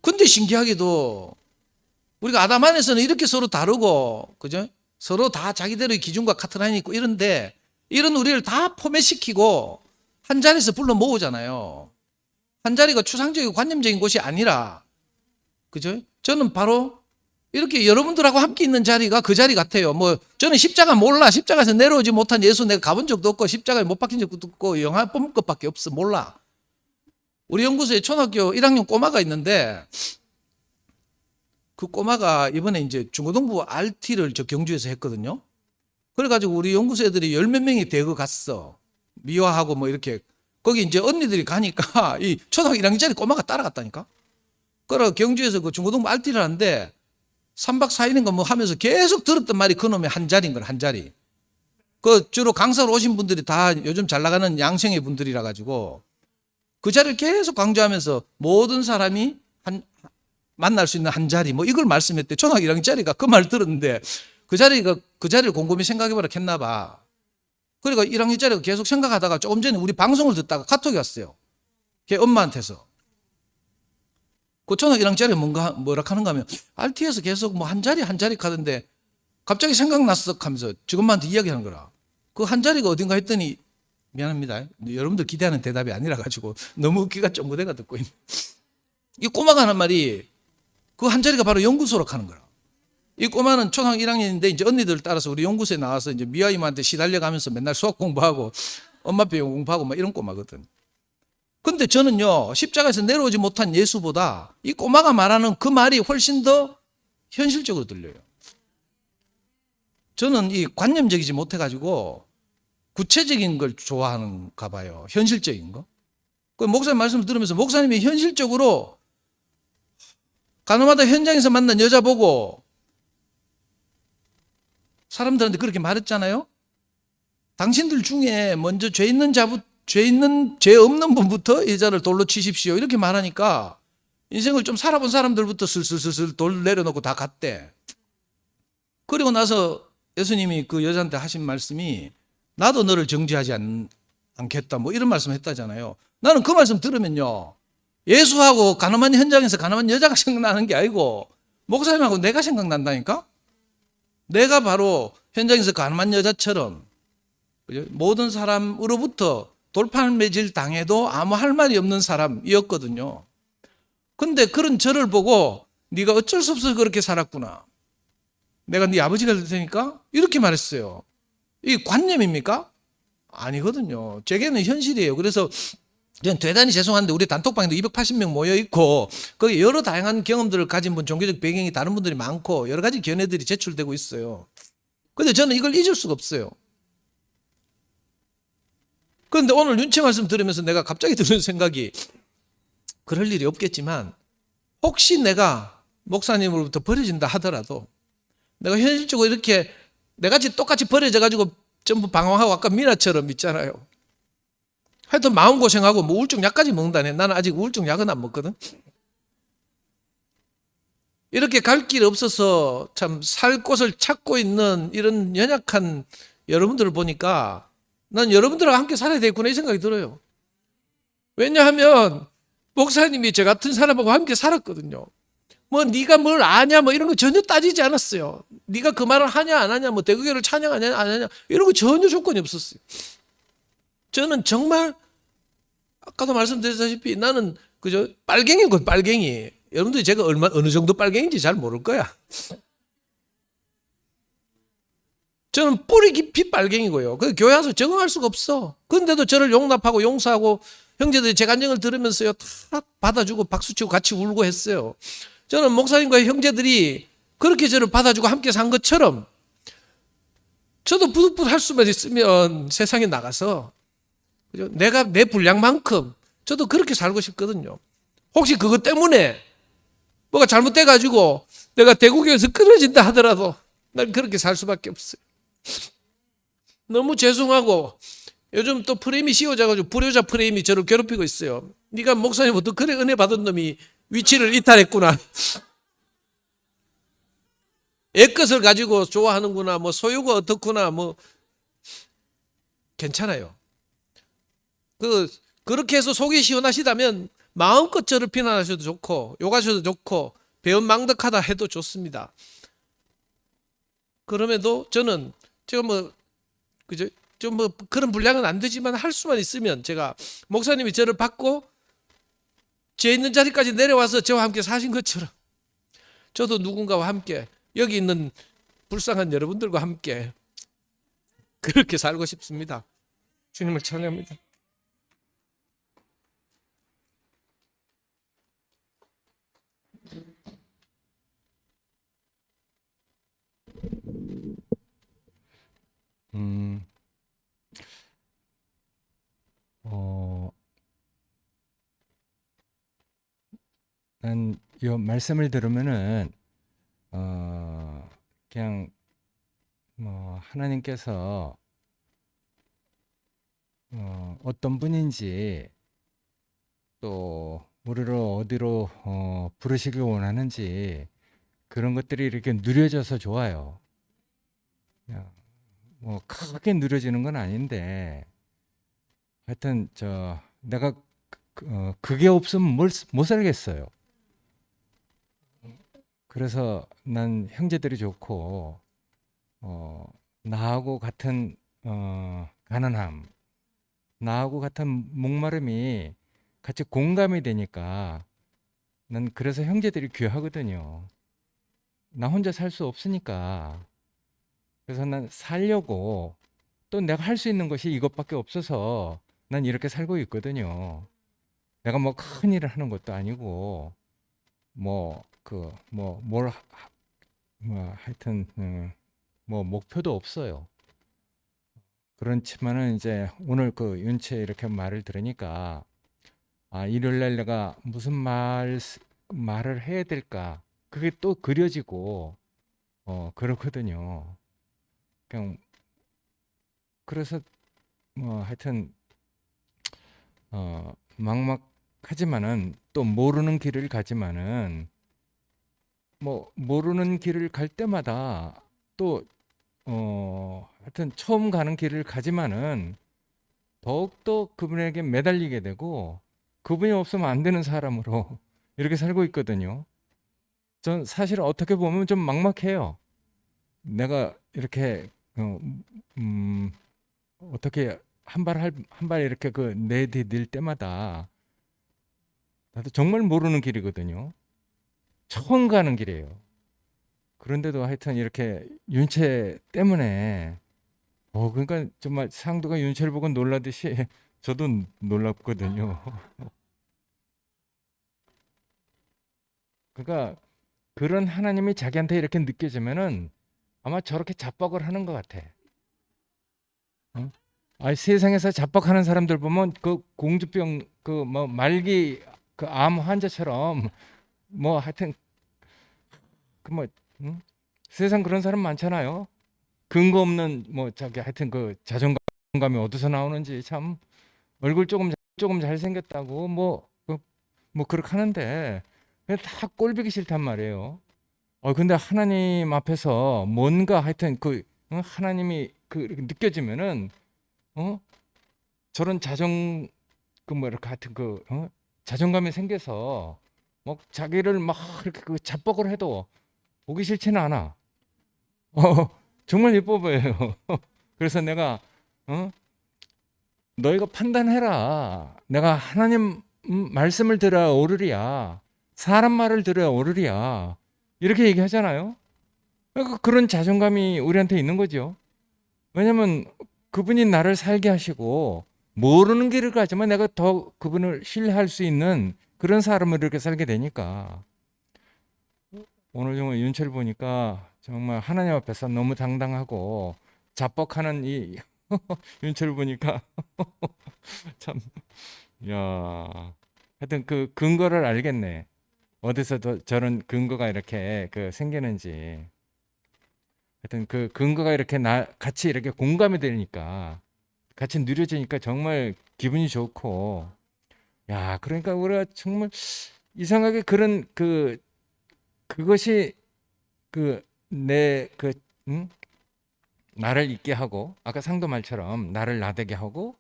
근데 신기하게도 우리가 아담 안에서는 이렇게 서로 다르고 그죠? 서로 다 자기들의 기준과 카트라인이 있고 이런데 이런 우리를 다 포맷시키고 한 자리에서 불러 모으잖아요. 한 자리가 추상적이고 관념적인 곳이 아니라 그죠? 저는 바로 이렇게 여러분들하고 함께 있는 자리가 그 자리 같아요. 뭐 저는 십자가 몰라. 십자가에서 내려오지 못한 예수 내가 가본 적도 없고 십자가에 못 박힌 적도 없고 영화 뽑을 것밖에 없어. 몰라. 우리 연구소에 초등학교 1학년 꼬마가 있는데 그 꼬마가 이번에 이제 중고등부 RT를 저 경주에서 했거든요. 그래가지고 우리 연구소 애들이 10몇 명이 대거 갔어. 미화하고 뭐 이렇게. 거기 이제 언니들이 가니까 이 초등학교 1학년짜리 꼬마가 따라갔다니까. 그래 경주에서 그 중고등부 RT를 하는데 3박 4일인가 뭐 하면서 계속 들었던 말이 그놈의 한 자리인 거야, 한 자리. 그 주로 강사로 오신 분들이 다 요즘 잘 나가는 양생의 분들이라 가지고 그 자리를 계속 강조하면서 모든 사람이 만날 수 있는 한 자리 뭐 이걸 말씀했대. 초등학교 1학년짜리가 그 말을 들었는데 그 자리를 곰곰이 생각해보라 했나 봐. 그러니까 1학년짜리가 계속 생각하다가 조금 전에 우리 방송을 듣다가 카톡이 왔어요. 걔 엄마한테서. 그 초등학교 1학년짜리가 뭐라 하는가 하면 RT에서 계속 뭐 한 자리 가던데 갑자기 생각났어 하면서 지금 엄마한테 이야기하는 거라. 그 한 자리가 어딘가 했더니 미안합니다. 여러분들 기대하는 대답이 아니라 가지고 너무 웃기가 쫑긋해가 듣고 있네. 이 꼬마가 하는 말이 그 한 자리가 바로 연구소로 가는 거라. 이 꼬마는 초등학교 1학년인데 이제 언니들 따라서 우리 연구소에 나와서 이제 미아이한테 시달려 가면서 맨날 수학 공부하고 엄마표 공부하고 막 이런 꼬마거든. 근데 저는요, 십자가에서 내려오지 못한 예수보다 이 꼬마가 말하는 그 말이 훨씬 더 현실적으로 들려요. 저는 이 관념적이지 못해가지고 구체적인 걸 좋아하는가 봐요. 현실적인 거. 그 목사님 말씀을 들으면서 목사님이 현실적으로 가나마다 현장에서 만난 여자 보고 사람들한테 그렇게 말했잖아요. 당신들 중에 먼저 죄 없는 분부터 여자를 돌로 치십시오. 이렇게 말하니까 인생을 좀 살아본 사람들부터 슬슬 돌 내려놓고 다 갔대. 그리고 나서 예수님이 그 여자한테 하신 말씀이 나도 너를 정죄하지 않겠다 뭐 이런 말씀 했다잖아요. 나는 그 말씀 들으면요, 예수하고 가늠한 현장에서 가늠한 여자가 생각나는 게 아니고 목사님하고 내가 생각난다니까. 내가 바로 현장에서 가늠한 여자처럼 모든 사람으로부터 돌팔매질 당해도 아무 할 말이 없는 사람이었거든요. 근데 그런 저를 보고 네가 어쩔 수 없어서 그렇게 살았구나. 내가 네 아버지가 될 테니까 이렇게 말했어요. 이게 관념입니까? 아니거든요. 제게는 현실이에요. 그래서 저는 대단히 죄송한데 우리 단톡방에도 280명 모여 있고 거기 여러 다양한 경험들을 가진 분, 종교적 배경이 다른 분들이 많고 여러 가지 견해들이 제출되고 있어요. 근데 저는 이걸 잊을 수가 없어요. 그런데 오늘 윤채 말씀 들으면서 내가 갑자기 드는 생각이, 그럴 일이 없겠지만 혹시 내가 목사님으로부터 버려진다 하더라도 내가 현실적으로 이렇게 내같이 똑같이 버려져 가지고 전부 방황하고 아까 미나처럼 있잖아요. 하여튼 마음고생하고 뭐 우울증 약까지 먹는다네. 나는 아직 우울증 약은 안 먹거든. 이렇게 갈 길 없어서 참 살 곳을 찾고 있는 이런 연약한 여러분들을 보니까 난 여러분들과 함께 살아야 되겠구나 이 생각이 들어요. 왜냐하면 목사님이 저 같은 사람하고 함께 살았거든요. 뭐 네가 뭘 아냐 뭐 이런 거 전혀 따지지 않았어요. 네가 그 말을 하냐 안 하냐 뭐 대구교를 찬양하냐 안 하냐 이런 거 전혀 조건이 없었어요. 저는 정말 아까도 말씀드렸다시피 나는 그저 빨갱이거든, 빨갱이. 여러분들이 제가 어느 정도 빨갱이인지 잘 모를 거야. 저는 뿌리 깊이 빨갱이고요. 그 교회 와서 적응할 수가 없어. 그런데도 저를 용납하고 용서하고 형제들이 제 간증을 들으면서요 다 받아주고 박수치고 같이 울고 했어요. 저는 목사님과 형제들이 그렇게 저를 받아주고 함께 산 것처럼 저도 부득부득 할 수만 있으면 세상에 나가서 그죠? 내가 내 분량만큼 저도 그렇게 살고 싶거든요. 혹시 그것 때문에 뭐가 잘못돼가지고 내가 대구교에서 끊어진다 하더라도 난 그렇게 살 수밖에 없어요. 너무 죄송하고 요즘 또 프레임이 씌워져가지고 불효자 프레임이 저를 괴롭히고 있어요. 네가 목사님부터 그래 은혜 받은 놈이 위치를 이탈했구나. 애것을 가지고 좋아하는구나. 뭐 소유가 어떻구나. 뭐 괜찮아요. 그렇게 해서 속이 시원하시다면 마음껏 저를 비난하셔도 좋고 욕하셔도 좋고 배은망덕하다 해도 좋습니다. 그럼에도 저는 제가 뭐 그죠? 좀 뭐 그런 분량은 안 되지만 할 수만 있으면 제가 목사님이 저를 받고 제 있는 자리까지 내려와서 저와 함께 사신 것처럼 저도 누군가와 함께 여기 있는 불쌍한 여러분들과 함께 그렇게 살고 싶습니다. 주님을 찬양합니다. 난 이 말씀을 들으면은 그냥 뭐 하나님께서 어떤 분인지 또 우리를 어디로 부르시길 원하는지 그런 것들이 이렇게 누려져서 좋아요. 그냥 뭐 크게 누려지는 건 아닌데 하여튼 내가 그게 없으면 못 살겠어요. 그래서 난 형제들이 좋고 나하고 같은 가난함, 나하고 같은 목마름이 같이 공감이 되니까 난 그래서 형제들이 귀하거든요. 나 혼자 살 수 없으니까. 그래서 난 살려고 또 내가 할 수 있는 것이 이것밖에 없어서 난 이렇게 살고 있거든요. 내가 뭐 큰 일을 하는 것도 아니고 하여튼 뭐 목표도 없어요. 그렇지만은 이제 오늘 그 윤채 이렇게 말을 들으니까 일요일 날 내가 무슨 말을 해야 될까 그게 또 그려지고 그렇거든요. 그냥 그래서 뭐 하여튼 막막하지만은 또 모르는 길을 가지만은 뭐 모르는 길을 갈 때마다 또 하여튼 처음 가는 길을 가지만은 더욱더 그분에게 매달리게 되고 그분이 없으면 안 되는 사람으로 이렇게 살고 있거든요. 전 사실 어떻게 보면 좀 막막해요. 내가 이렇게 어떻게 한 발 이렇게 내디딜 때마다 나도 정말 모르는 길이거든요. 처음 가는 길이에요. 그런데도 하여튼 이렇게 윤채 때문에 그러니까 정말 상도가 윤채를 보고 놀라듯이 저도 놀랍거든요. 그러니까 그런 하나님이 자기한테 이렇게 느껴지면은 아마 저렇게 자뻑을 하는 것 같아. 세상에서 자뻑하는 사람들 보면 그 공주병 그 뭐 말기 그 암 환자처럼 뭐 하여튼 그 뭐 세상 그런 사람 많잖아요. 근거 없는 뭐 자기 하여튼 그 자존감이 어디서 나오는지 참 얼굴 조금 잘생겼다고 뭐 그렇게 하는데 그냥 다 꼴보기 싫단 말이에요. 근데 하나님 앞에서 뭔가 하여튼 하나님이 이렇게 느껴지면은 저런 이렇게 하여튼 자존감이 생겨서 뭐 자기를 막 이렇게 자뻑을 해도 보기 싫지는 않아. 정말 예뻐 보여요. 그래서 내가 너희가 판단해라. 내가 하나님 말씀을 들어야 오르리야. 사람 말을 들어야 오르리야. 이렇게 얘기하잖아요. 그러니까 그런 자존감이 우리한테 있는 거죠. 왜냐면 그분이 나를 살게 하시고 모르는 길을 가지만 내가 더 그분을 신뢰할 수 있는 그런 사람을 이렇게 살게 되니까. 오늘 정말 윤철 보니까 정말 하나님 앞에서 너무 당당하고 자뻑하는 이 윤철 보니까 참, 야, 하여튼 그 근거를 알겠네. 어디서 저런 근거가 이렇게 생기는지. 하여튼 그 근거가 이렇게 같이 이렇게 공감이 되니까, 같이 누려지니까 정말 기분이 좋고, 야, 그러니까 우리가 정말 이상하게 그런 그것이 나를 있게 하고, 아까 상도 말처럼 나를 나대게 하고,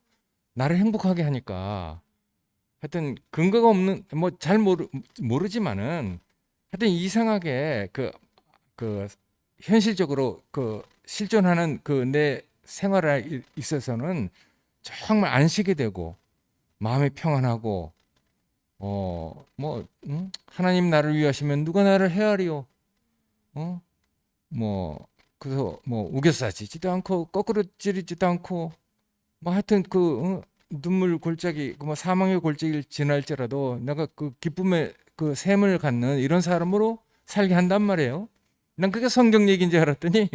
나를 행복하게 하니까, 하여튼 근거가 없는, 뭐 잘 모르지만은, 하여튼 이상하게 현실적으로 실존하는 내 생활에 있어서는 정말 안식이 되고, 마음이 평안하고, 하나님 나를 위하시면 누가 나를 헤아리요? 그래서 우겨싸지지도 않고 거꾸로 찌르지도 않고 하여튼 눈물 골짜기 사망의 골짜기를 지날지라도 내가 기쁨의 샘을 갖는 이런 사람으로 살게 한단 말이에요. 난 그게 성경 얘기인 줄 알았더니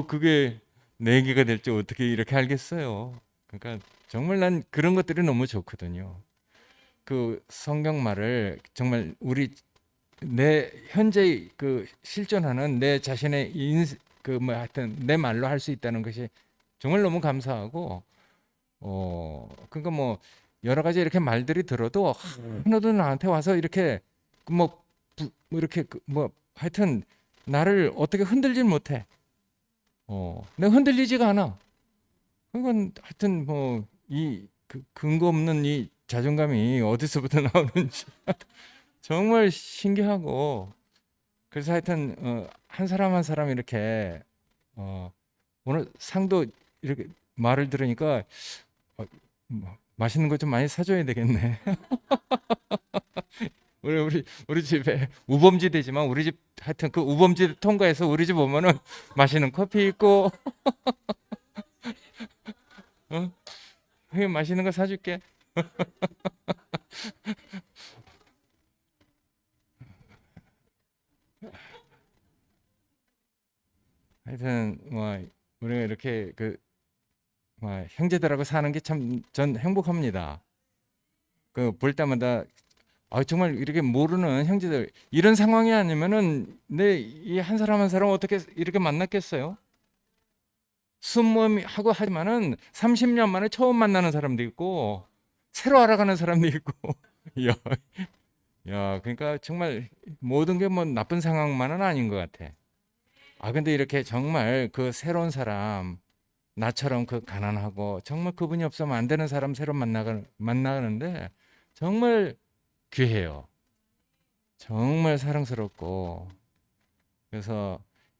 그게 내 얘기가 될지 어떻게 이렇게 알겠어요. 그러니까 정말 난 그런 것들이 너무 좋거든요. 성경 말을 정말 내 현재 실존하는 내 자신의 하여튼 내 말로 할 수 있다는 것이 정말 너무 감사하고, 그러니까 여러 가지 이렇게 말들이 들어도 하나도 나한테 와서 이렇게 이렇게 하여튼 나를 어떻게 흔들질 못해. 내가 흔들리지가 않아. 그건 하여튼 이 근거 없는 이 자존감이 어디서부터 나오는지 정말 신기하고, 그래서 하여튼 한 사람 한 사람 이렇게 오늘 상도 이렇게 말을 들으니까 맛있는 거 좀 많이 사줘야 되겠네. 우리 집에 우범지대지만 우리 집 하여튼 우범지대 통과해서 우리 집 오면은 맛있는 커피 있고 맛있는 거 사줄게. 하여튼 우리가 이렇게 형제들하고 사는 게 참 전 행복합니다. 볼 때마다 정말 이렇게 모르는 형제들 이런 상황이 아니면은 이 한 사람 한 사람 어떻게 이렇게 만났겠어요? 순모하고 하지만은 30년 만에 처음 만나는 사람도 있고 새로 알아가는 사람도 있고 야, 그러니까 정말 모든 게 나쁜 상황만은 아닌 것 같아. 근데 이렇게 정말 새로운 사람, 나처럼 가난하고 정말 그분이 없으면 안 되는 사람 새로 만나는데 정말 귀해요. 정말 사랑스럽고. 그래서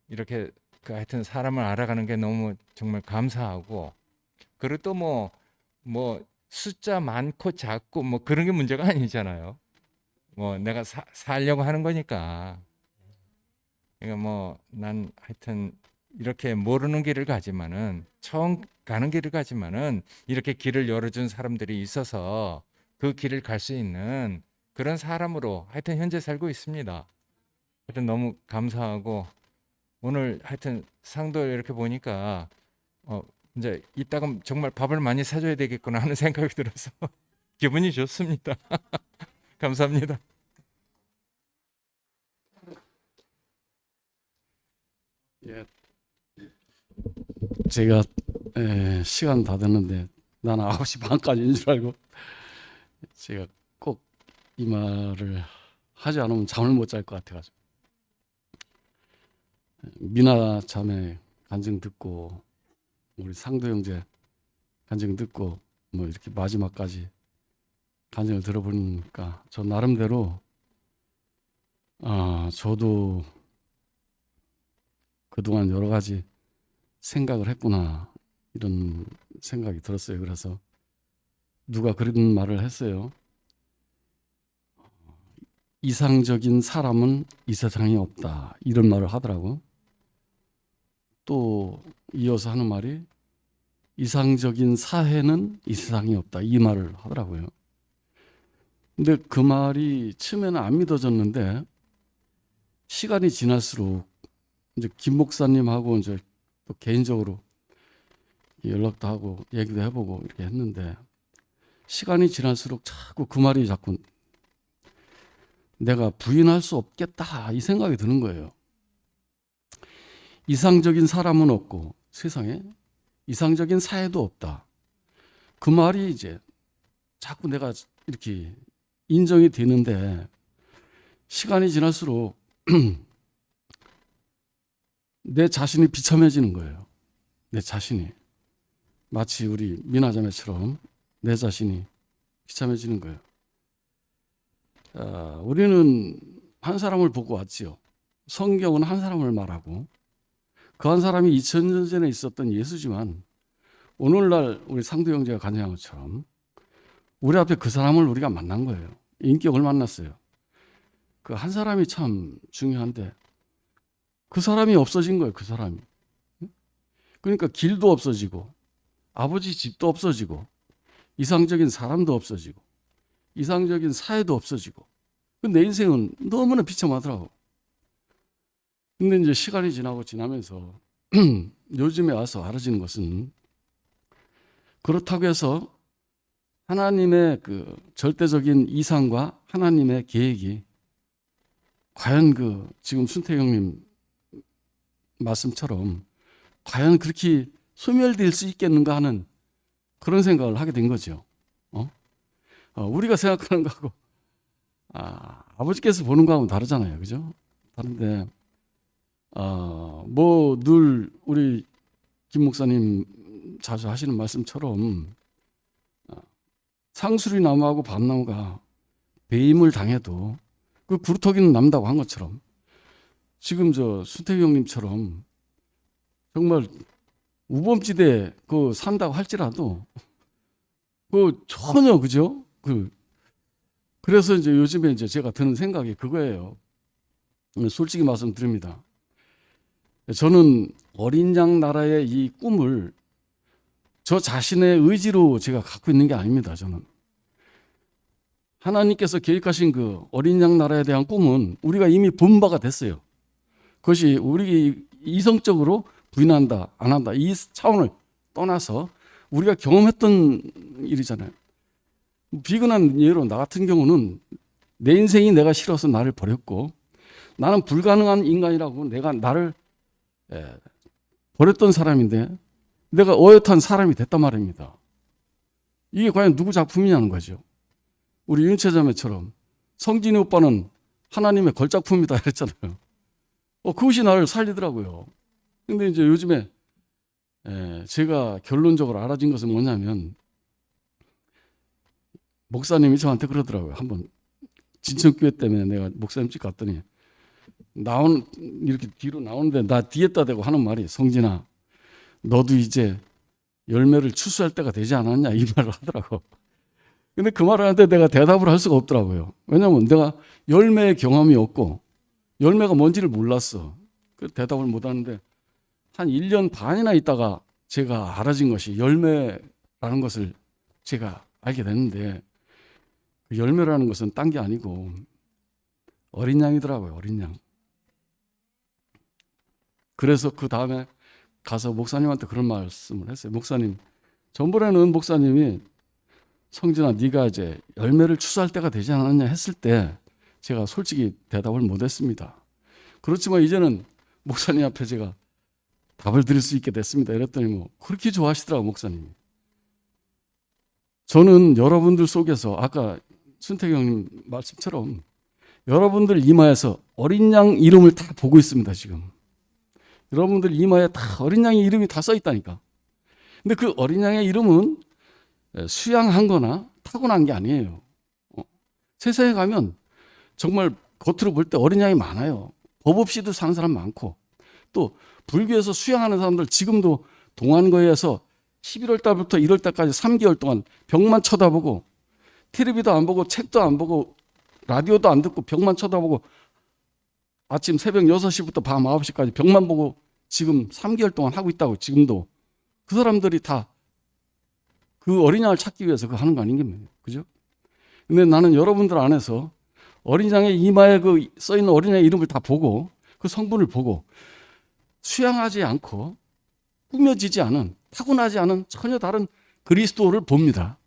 이렇게 하여튼 사람을 알아가는 게 너무 정말 감사하고, 그리고 또 숫자 많고 작고 그런 게 문제가 아니잖아요. 내가 살려고 하는 거니까. 그러니까 난 하여튼 이렇게 모르는 길을 가지만은 처음 가는 길을 가지만은 이렇게 길을 열어준 사람들이 있어서 그 길을 갈 수 있는 그런 사람으로 하여튼 현재 살고 있습니다. 하여튼 너무 감사하고, 오늘 하여튼 상도 이렇게 보니까 이제 이따가 정말 밥을 많이 사줘야 되겠구나 하는 생각이 들어서 기분이 좋습니다. 감사합니다. 예. 제가 시간 다 됐는데 나는 9시 반까지인 줄 알고 제가 꼭 이 말을 하지 않으면 잠을 못 잘 것 같아가지고 미나 자매 간증 듣고 우리 상도 형제 간증 듣고 뭐 이렇게 마지막까지 간증을 들어보니까 저 나름대로 저도 그동안 여러 가지 생각을 했구나 이런 생각이 들었어요. 그래서 누가 그런 말을 했어요. 이상적인 사람은 이 세상에 없다 이런 말을 하더라고. 또 이어서 하는 말이 이상적인 사회는 이 세상에 없다 이 말을 하더라고요. 근데 그 말이 처음에는 안 믿어졌는데 시간이 지날수록 이제 김 목사님하고 이제 또 개인적으로 연락도 하고 얘기도 해보고 이렇게 했는데 시간이 지날수록 자꾸 그 말이 자꾸 내가 부인할 수 없겠다 이 생각이 드는 거예요. 이상적인 사람은 없고 세상에 이상적인 사회도 없다. 그 말이 이제 자꾸 내가 이렇게 인정이 되는데 시간이 지날수록 내 자신이 비참해지는 거예요. 내 자신이 마치 우리 미나자매처럼 내 자신이 비참해지는 거예요. 우리는 한 사람을 보고 왔지요. 성경은 한 사람을 말하고 그 한 사람이 2000년 전에 있었던 예수지만 오늘날 우리 상도 형제가 간증한 것처럼 우리 앞에 그 사람을 우리가 만난 거예요. 인격을 만났어요. 그 한 사람이 참 중요한데 그 사람이 없어진 거예요. 그 사람이. 그러니까 길도 없어지고 아버지 집도 없어지고 이상적인 사람도 없어지고 이상적인 사회도 없어지고 내 인생은 너무나 비참하더라고. 근데 이제 시간이 지나면서 요즘에 와서 알아지는 것은 그렇다고 해서 하나님의 그 절대적인 이상과 하나님의 계획이 과연 그 지금 순태경님 말씀처럼 과연 그렇게 소멸될 수 있겠는가 하는 그런 생각을 하게 된 거죠. 우리가 생각하는 거하고 아버지께서 보는 거하고는 다르잖아요. 그죠? 다른데 뭐 늘 우리 김 목사님 자주 하시는 말씀처럼 상수리 나무하고 밤나무가 배임을 당해도 그 구루터기는 남다고 한 것처럼 지금 저 수태기 형님처럼 정말 우범지대 그 산다고 할지라도 그 전혀 그죠? 그래서 이제 요즘에 이제 제가 드는 생각이 그거예요. 솔직히 말씀드립니다. 저는 어린 양 나라의 이 꿈을 저 자신의 의지로 제가 갖고 있는 게 아닙니다. 저는 하나님께서 계획하신 그 어린 양 나라에 대한 꿈은 우리가 이미 본 바가 됐어요. 그것이 우리 이성적으로 부인한다, 안 한다 이 차원을 떠나서 우리가 경험했던 일이잖아요. 비근한 예로 나 같은 경우는 내 인생이 내가 싫어서 나를 버렸고 나는 불가능한 인간이라고 내가 나를 버렸던 사람인데 내가 어엿한 사람이 됐단 말입니다. 이게 과연 누구 작품이냐는 거죠. 우리 윤채자매처럼 성진이 오빠는 하나님의 걸작품이다 그랬잖아요. 그것이 나를 살리더라고요. 근데 이제 요즘에 제가 결론적으로 알아진 것은 뭐냐면 목사님이 저한테 그러더라고요. 한번 진천교회 때문에 내가 목사님 집 갔더니 이렇게 뒤로 나오는데 나 뒤에다 대고 하는 말이 성진아 너도 이제 열매를 추수할 때가 되지 않았냐 이 말을 하더라고. 근데 그 말을 하는데 내가 대답을 할 수가 없더라고요. 왜냐하면 내가 열매의 경험이 없고 열매가 뭔지를 몰랐어. 그 대답을 못 하는데 한 1년 반이나 있다가 제가 알아진 것이 열매라는 것을 제가 알게 됐는데 그 열매라는 것은 딴 게 아니고 어린 양이더라고요. 어린 양. 그래서 그 다음에 가서 목사님한테 그런 말씀을 했어요. 목사님, 전번에는 목사님이 성진아 네가 이제 열매를 추수할 때가 되지 않았냐 했을 때 제가 솔직히 대답을 못했습니다. 그렇지만 이제는 목사님 앞에 제가 답을 드릴 수 있게 됐습니다. 이랬더니 뭐 그렇게 좋아하시더라고요, 목사님이. 저는 여러분들 속에서 아까 순태경님 말씀처럼 여러분들 이마에서 어린 양 이름을 다 보고 있습니다. 지금 여러분들 이마에 다 어린 양의 이름이 다 써 있다니까. 근데 그 어린 양의 이름은 수양한 거나 타고난 게 아니에요. 세상에 가면 정말 겉으로 볼 때 어린 양이 많아요. 법 없이도 사는 사람 많고, 또 불교에서 수양하는 사람들 지금도 동안거에서 11월 달부터 1월 달까지 3개월 동안 벽만 쳐다보고 텔레비도 안 보고 책도 안 보고 라디오도 안 듣고 벽만 쳐다보고 아침 새벽 6시부터 밤 9시까지 벽만 보고 지금 3개월 동안 하고 있다고. 지금도 그 사람들이 다 그 어린 양을 찾기 위해서 그거 하는 거 아닌가, 그죠? 근데 나는 여러분들 안에서 어린 양의 이마에 그 써 있는 어린 양의 이름을 다 보고 그 성분을 보고 수양하지 않고 꾸며지지 않은, 타고나지 않은 전혀 다른 그리스도를 봅니다.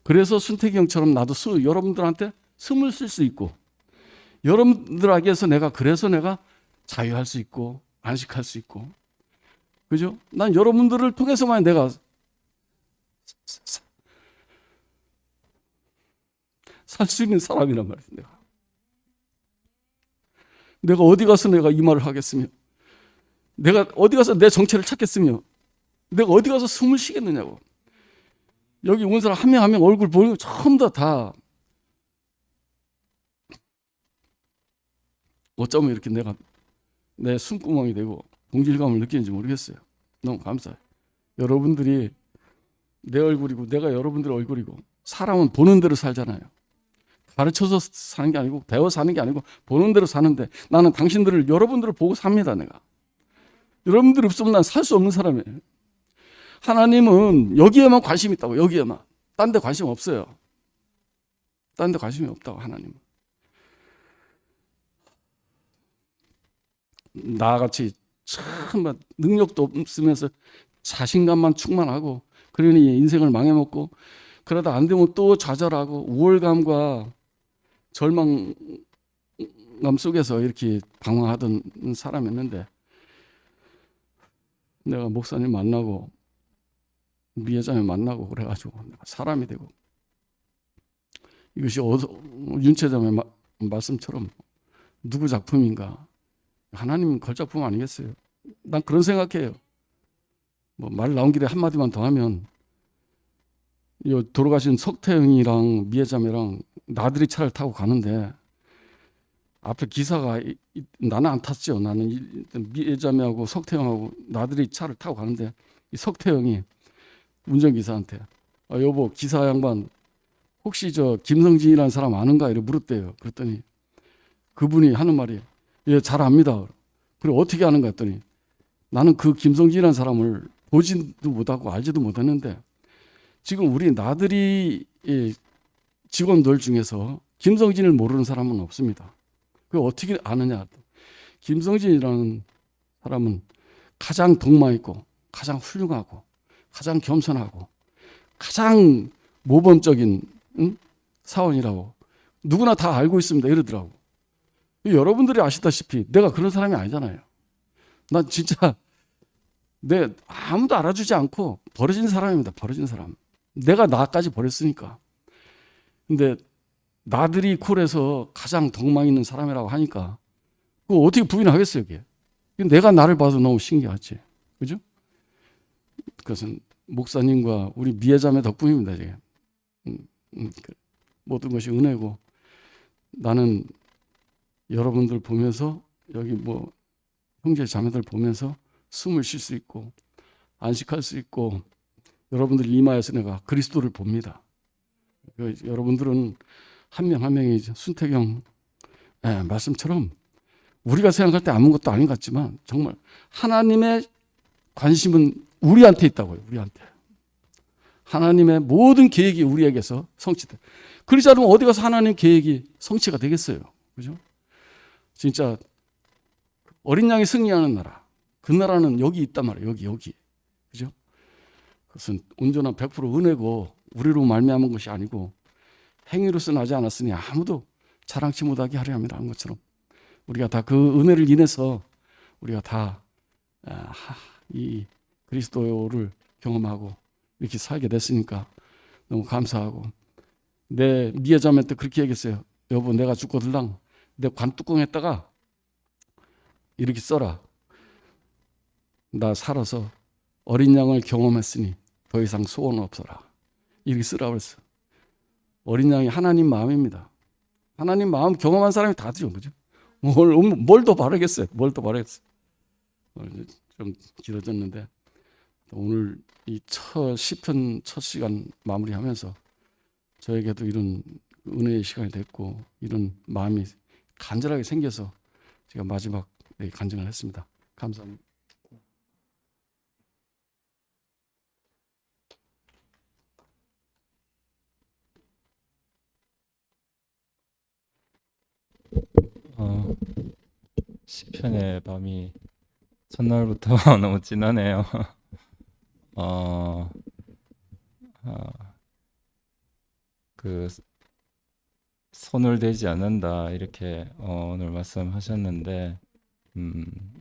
그래서 순태경처럼 나도 여러분들한테 숨을 쓸 수 있고, 여러분들에게서 그래서 내가 자유할 수 있고 안식할 수 있고, 그죠? 난 여러분들을 통해서만 내가 살 수 있는 사람이란 말이에요. 내가 어디 가서 내가 이 말을 하겠으며, 내가 어디 가서 내 정체를 찾겠으며, 내가 어디 가서 숨을 쉬겠느냐고. 여기 온 사람 한 명 한 명 얼굴 보는 거 전부 다 어쩌면 이렇게 내가 내 숨구멍이 되고 동질감을 느끼는지 모르겠어요. 너무 감사해요. 여러분들이 내 얼굴이고 내가 여러분들의 얼굴이고, 사람은 보는 대로 살잖아요. 가르쳐서 사는 게 아니고 배워 사는 게 아니고 보는 대로 사는데, 나는 여러분들을 보고 삽니다. 내가 여러분들 없으면 난 살 수 없는 사람이에요. 하나님은 여기에만 관심이 있다고. 여기에만. 딴 데 관심 없어요. 딴 데 관심이 없다고. 하나님은 나같이 참 능력도 없으면서 자신감만 충만하고, 그러니 인생을 망해먹고, 그러다 안 되면 또 좌절하고 우월감과 절망감 속에서 이렇게 방황하던 사람이었는데, 내가 목사님 만나고 미애자매 만나고 그래가지고 내가 사람이 되고, 이것이 윤채자매 말씀처럼 누구 작품인가? 하나님 걸작품 아니겠어요? 난 그런 생각해요. 뭐 말 나온 길에 한마디만 더 하면, 돌아가신 석태영이랑 미애자매랑 나들이 차를 타고 가는데 앞에 기사가, 나는 안 탔죠. 나는 미애자매하고 석태영하고 나들이 차를 타고 가는데, 이 석태영이 운전기사한테 여보, 기사 양반 혹시 저 김성진이라는 사람 아는가? 이렇게 물었대요. 그랬더니 그분이 하는 말이, 예, 잘 압니다. 그래, 어떻게 아는가 했더니, 나는 그 김성진이라는 사람을 보지도 못하고 알지도 못했는데 지금 우리 나들이 직원들 중에서 김성진을 모르는 사람은 없습니다. 그걸 어떻게 아느냐? 김성진이라는 사람은 가장 덕망 있고 가장 훌륭하고 가장 겸손하고 가장 모범적인 사원이라고 누구나 다 알고 있습니다. 이러더라고. 여러분들이 아시다시피 내가 그런 사람이 아니잖아요. 난 진짜 아무도 알아주지 않고 버려진 사람입니다. 버려진 사람. 내가 나까지 버렸으니까. 근데 나들이 콜에서 가장 덕망 있는 사람이라고 하니까 그거 어떻게 부인하겠어요, 이게. 내가 나를 봐도 너무 신기하지. 그죠? 그것은 목사님과 우리 미애자매 덕분입니다, 이게. 모든 것이 은혜고, 나는 여러분들 보면서, 여기 뭐 형제 자매들 보면서 숨을 쉴 수 있고 안식할 수 있고, 여러분들 이마에서 내가 그리스도를 봅니다. 여러분들은 한 명 한 명이 순태경 말씀처럼 우리가 생각할 때 아무것도 아닌 것 같지만 정말 하나님의 관심은 우리한테 있다고요. 우리한테. 하나님의 모든 계획이 우리에게서 성취돼. 그렇지 않으면 어디 가서 하나님 계획이 성취가 되겠어요. 그죠? 진짜 어린 양이 승리하는 나라, 그 나라는 여기 있단 말이에요. 여기. 그죠? 그것은 온전한 100% 은혜고 우리로 말미암은 것이 아니고 행위로서 나지 않았으니 아무도 자랑치 못하게 하려 함이라 하는 것처럼 우리가 다 그 은혜를 인해서 우리가 다 이 그리스도를 경험하고 이렇게 살게 됐으니까 너무 감사하고, 내 미여자매한테 그렇게 얘기했어요. 여보, 내가 죽거들랑 내 관뚜껑에다가 이렇게 써라. 나 살아서 어린 양을 경험했으니 더 이상 소원 없어라. 이렇게 쓰라고 그랬어. 어린 양이 하나님 마음입니다. 하나님 마음 경험한 사람이 다죠. 그죠? 뭘 더 바라겠어요. 좀 길어졌는데 오늘 이 시편 첫 시간 마무리하면서 저에게도 이런 은혜의 시간이 됐고 이런 마음이 간절하게 생겨서 제가 마지막 간증을 했습니다. 감사합니다. 시편의 밤이 첫날부터 너무 진하네요. 그 손을 대지 않는다 이렇게 오늘 말씀하셨는데,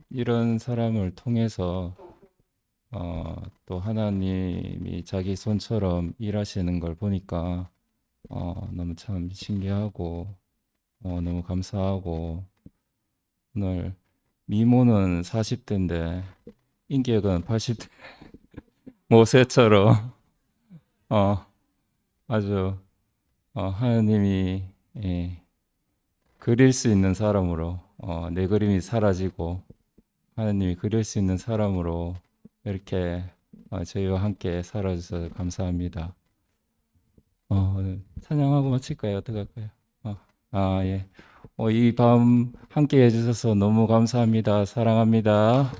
이런 사람을 통해서 또 하나님이 자기 손처럼 일하시는 걸 보니까 너무 참 신기하고 너무 감사하고, 오늘 미모는 40대인데 인격은 80대 모세처럼 아주 하나님이 그릴 수 있는 사람으로 내 그림이 사라지고 하나님이 그릴 수 있는 사람으로 이렇게 저희와 함께 살아주셔서 감사합니다. 찬양하고 마칠까요? 어떻게 할까요? 예. 이 밤 함께 해주셔서 너무 감사합니다. 사랑합니다.